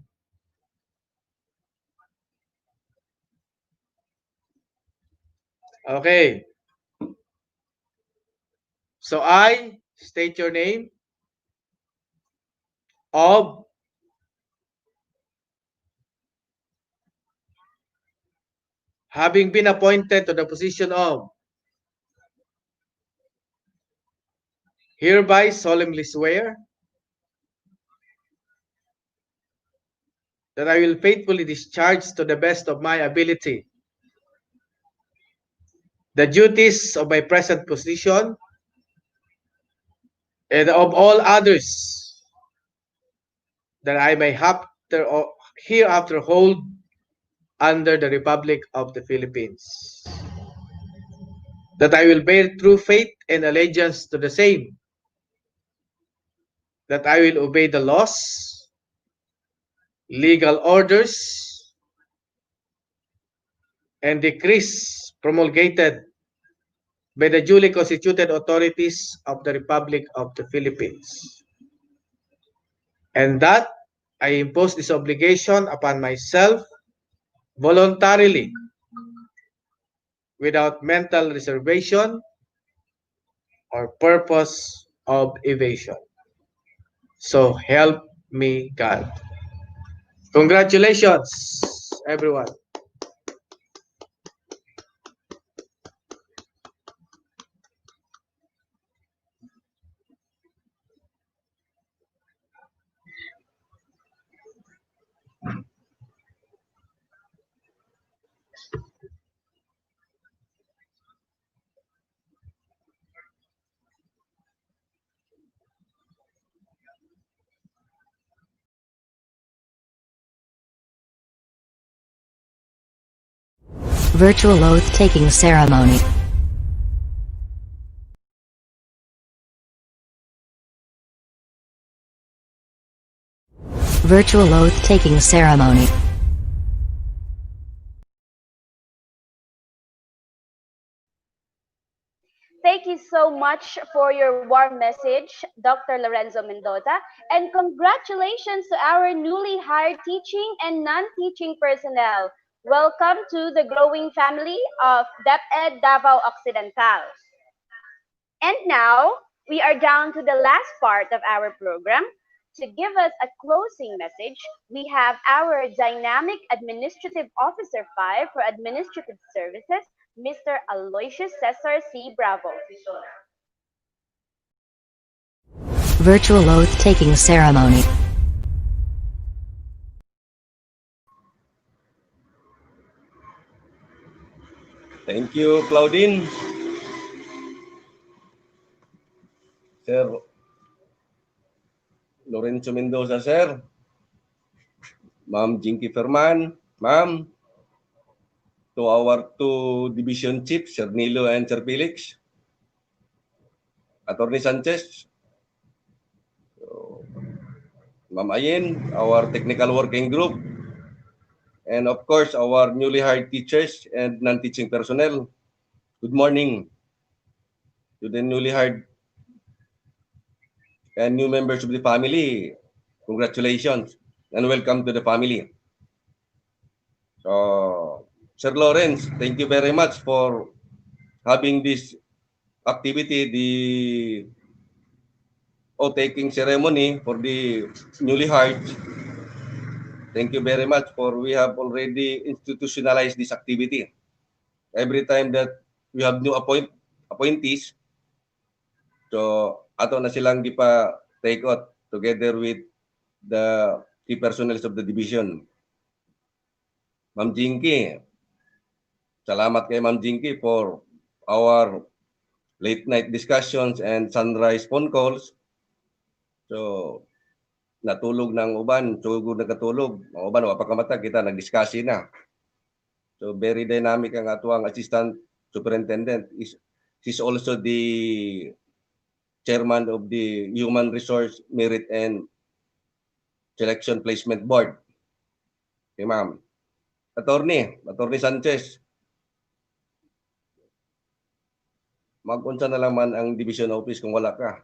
Okay. So I state your name of having been appointed to the position of hereby solemnly swear that I will faithfully discharge to the best of my ability the duties of my present position and of all others that I may hereafter hold under the Republic of the Philippines. That I will bear true faith and allegiance to the same. That I will obey the laws, legal orders, and decrees promulgated by the duly constituted authorities of the Republic of the Philippines. And that I impose this obligation upon myself voluntarily, without mental reservation or purpose of evasion. So help me God. Congratulations, everyone. Virtual oath-taking ceremony. Virtual oath-taking ceremony. Thank you so much for your warm message, Dr. Lorenzo Mendoza, and congratulations to our newly hired teaching and non-teaching personnel. Welcome to the growing family of DepEd Davao Occidental. And now, we are down to the last part of our program. To give us a closing message, we have our Dynamic Administrative Officer 5 for Administrative Services, Mr. Aloysius Cesar C. Bravo. Virtual oath-taking ceremony. Thank you, Claudine. Sir Lorenzo Mendoza, sir. Ma'am Jinky Ferman, ma'am. To our two division chiefs, Sir Nilo and Sir Felix. Attorney Sanchez. Ma'am Ayen, our technical working group. And of course, our newly hired teachers and non-teaching personnel. Good morning to the newly hired and new members of the family. Congratulations and welcome to the family. So, Sir Lawrence, thank you very much for having this activity, the oath-taking ceremony for the newly hired. Thank you very much for we have already institutionalized this activity. Every time that we have new appointees, so ato na silang gipa take out together with the key personnel of the division. Ma'am Jinky, salamat kay Ma'am Jinky for our late night discussions and sunrise phone calls. So, natulog ng uban, sugod nakatulog. Ang uban, wapakamata, kita nag-discuss na. So, very dynamic ang atuang assistant superintendent. He's also the chairman of the Human Resource Merit and Selection Placement Board. Okay, ma'am. Attorney Sanchez, mag-unsa na lang man ang division office kung wala ka.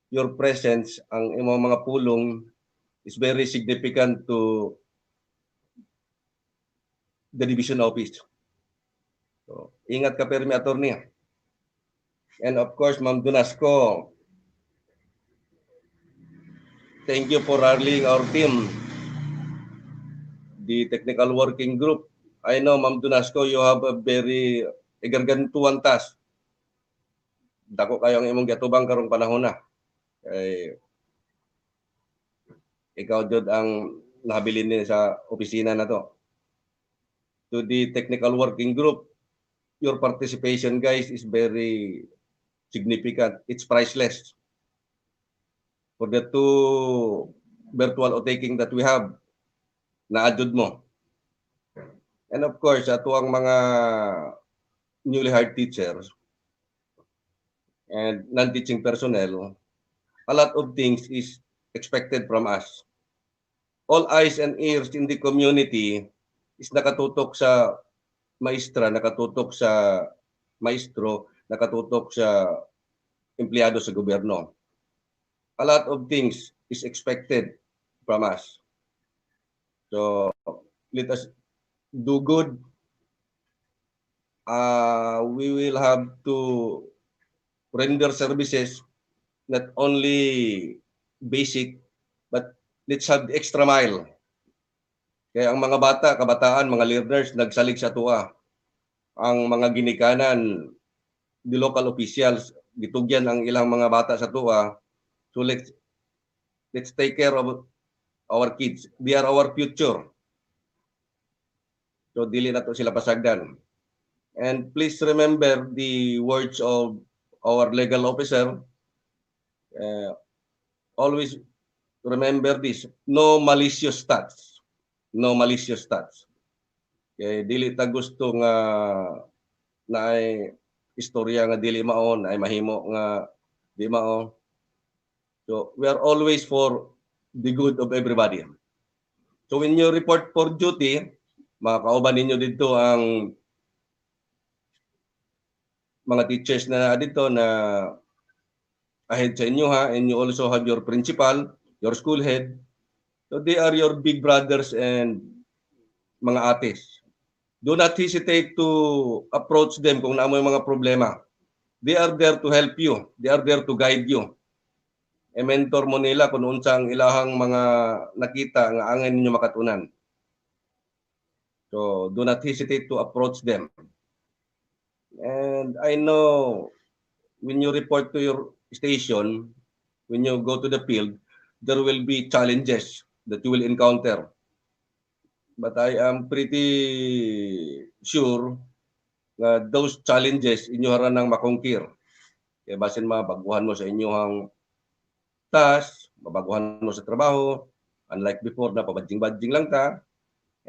Your presence, ang imong mga pulong is very significant to the division office. So, ingat ka permi, attorney. And of course, Ma'am Dunasco, thank you for rallying our team, the technical working group. I know, Ma'am Dunasco, you have a very gargantuan task. Dako kayo ang imong gatubang karong panahon na. Ikaw, Jod, ang nahabilin din sa opisina na to. To the technical working group, your participation, guys, is very significant. It's priceless. For the two virtual taking that we have, na-adjud mo. And of course, ato ang mga newly hired teachers and non-teaching personnel, a lot of things is expected from us. All eyes and ears in the community is nakatutok sa maestra, nakatutok sa maestro, nakatutok sa empleyado sa gobyerno. A lot of things is expected from us. So, let us do good. We will have to render services not only basic, but let's have the extra mile. Kaya ang mga bata, kabataan, mga learners, nagsalig sa tuwa. Ang mga ginikanan, the local officials, gitugyan ang ilang mga bata sa tuwa. So let's take care of our kids. They are our future. So dili na to sila pasagdan. And please remember the words of our legal officer. Always remember this. No malicious stats. No malicious stats. Kaya dili ta gusto nga na ay istorya nga dili mao, na ay mahimo nga di mao. So we are always for the good of everybody. So when you report for duty, makakauban ninyo dito ang mga teachers na dito na ahead sa inyo ha, and you also have your principal, your school head. So they are your big brothers and mga ates. Do not hesitate to approach them kung naamoy mga problema. They are there to help you. They are there to guide you. E-mentor mo nila kung unsang ilahang mga nakita nga angay ninyo makatunan. So, do not hesitate to approach them. And I know when you report to your station, when you go to the field, there will be challenges that you will encounter. But I am pretty sure na those challenges inyo haranang makongkir. Kaya basin mabaguhan mo sa inyong task, mabaguhan mo sa trabaho, unlike before na pabadjing-badjing lang ta,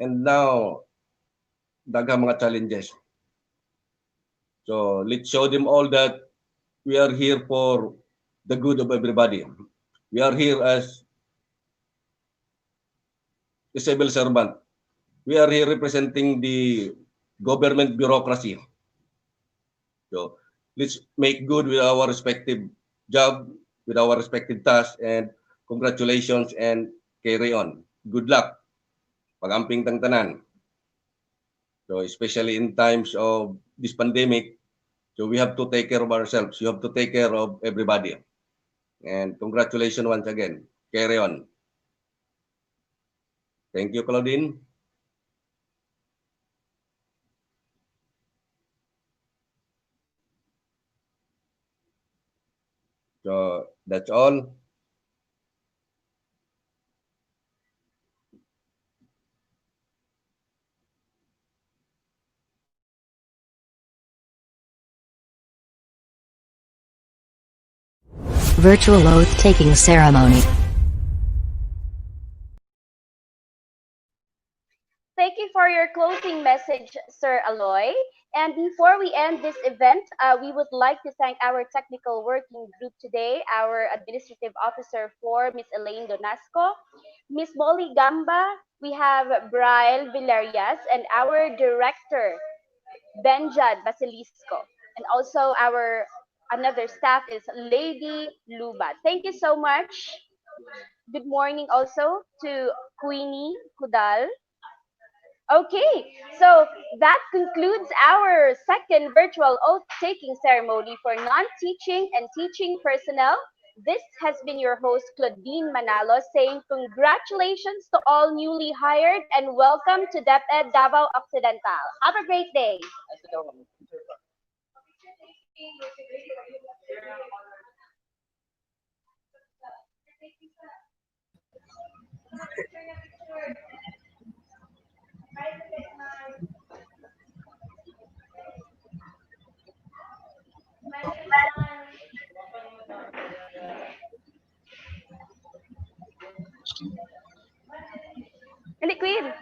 and now, daghang mga challenges. So, let's show them all that we are here for the good of everybody. We are here as a civil servant. We are here representing the government bureaucracy. So, let's make good with our respective job, with our respective tasks, and congratulations and carry on. Good luck. Pag-amping tang tanan. So, especially in times of this pandemic, so we have to take care of ourselves. You have to take care of everybody. And congratulations once again. Carry on. Thank you, Claudine. So that's all. Virtual oath-taking ceremony. Thank you for your closing message, Sir Aloy. And before we end this event, we would like to thank our technical working group today, our administrative officer for Miss Elaine Donasco, Miss Molly Gamba, we have Brian Villarias, and our director, Benjan Basilisco. And also our another staff is Lady Luba. Thank you so much. Good morning also to Queenie Kudal. Okay, so that concludes our second virtual oath-taking ceremony for non-teaching and teaching personnel. This has been your host, Claudine Manalo, saying congratulations to all newly hired and welcome to DepEd Davao Occidental. Have a great day. Hindi, Queen.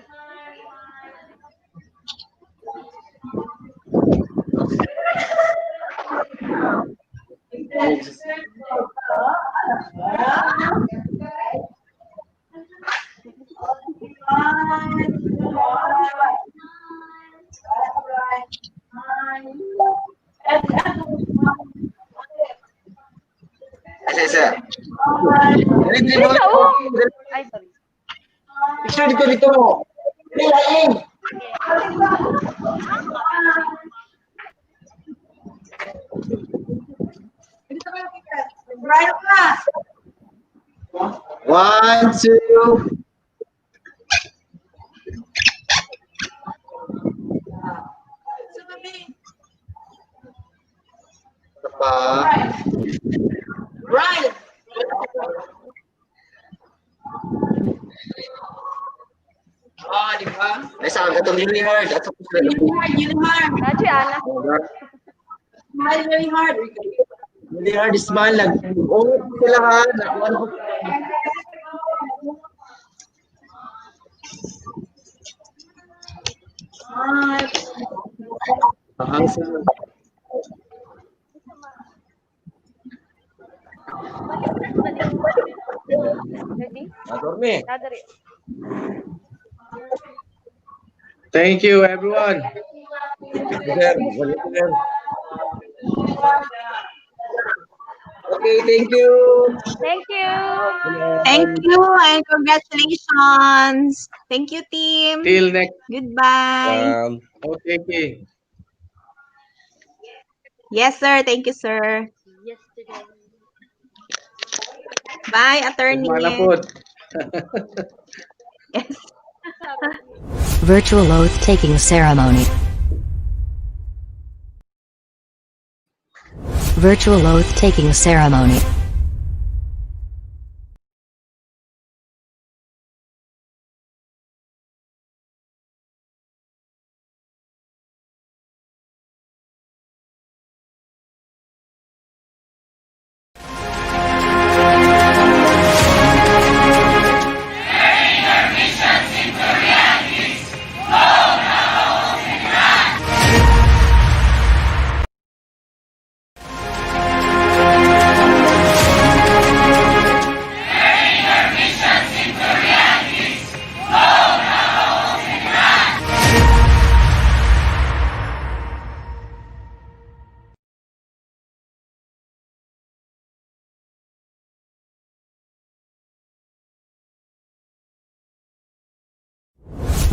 Sir. Bisa, oh! Ay, sorry. Picture dito mo. One, two. Right. Ah, di ba? Ay, saan ka itong really hard? Really hard. Nachi, Ana. Smile very hard. Really hard, smile lang. Oo, sila ha. Ano? Ready? Adorme. Nadari. Thank you, everyone. Okay, thank you. Thank you. Thank you and congratulations. Thank you, team. Till next. Goodbye. Okay. Yes, sir. Thank you, sir. Yesterday. Bye, attorney. Yes. Virtual oath-taking ceremony. Virtual oath-taking ceremony.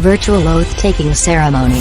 Virtual oath-taking ceremony.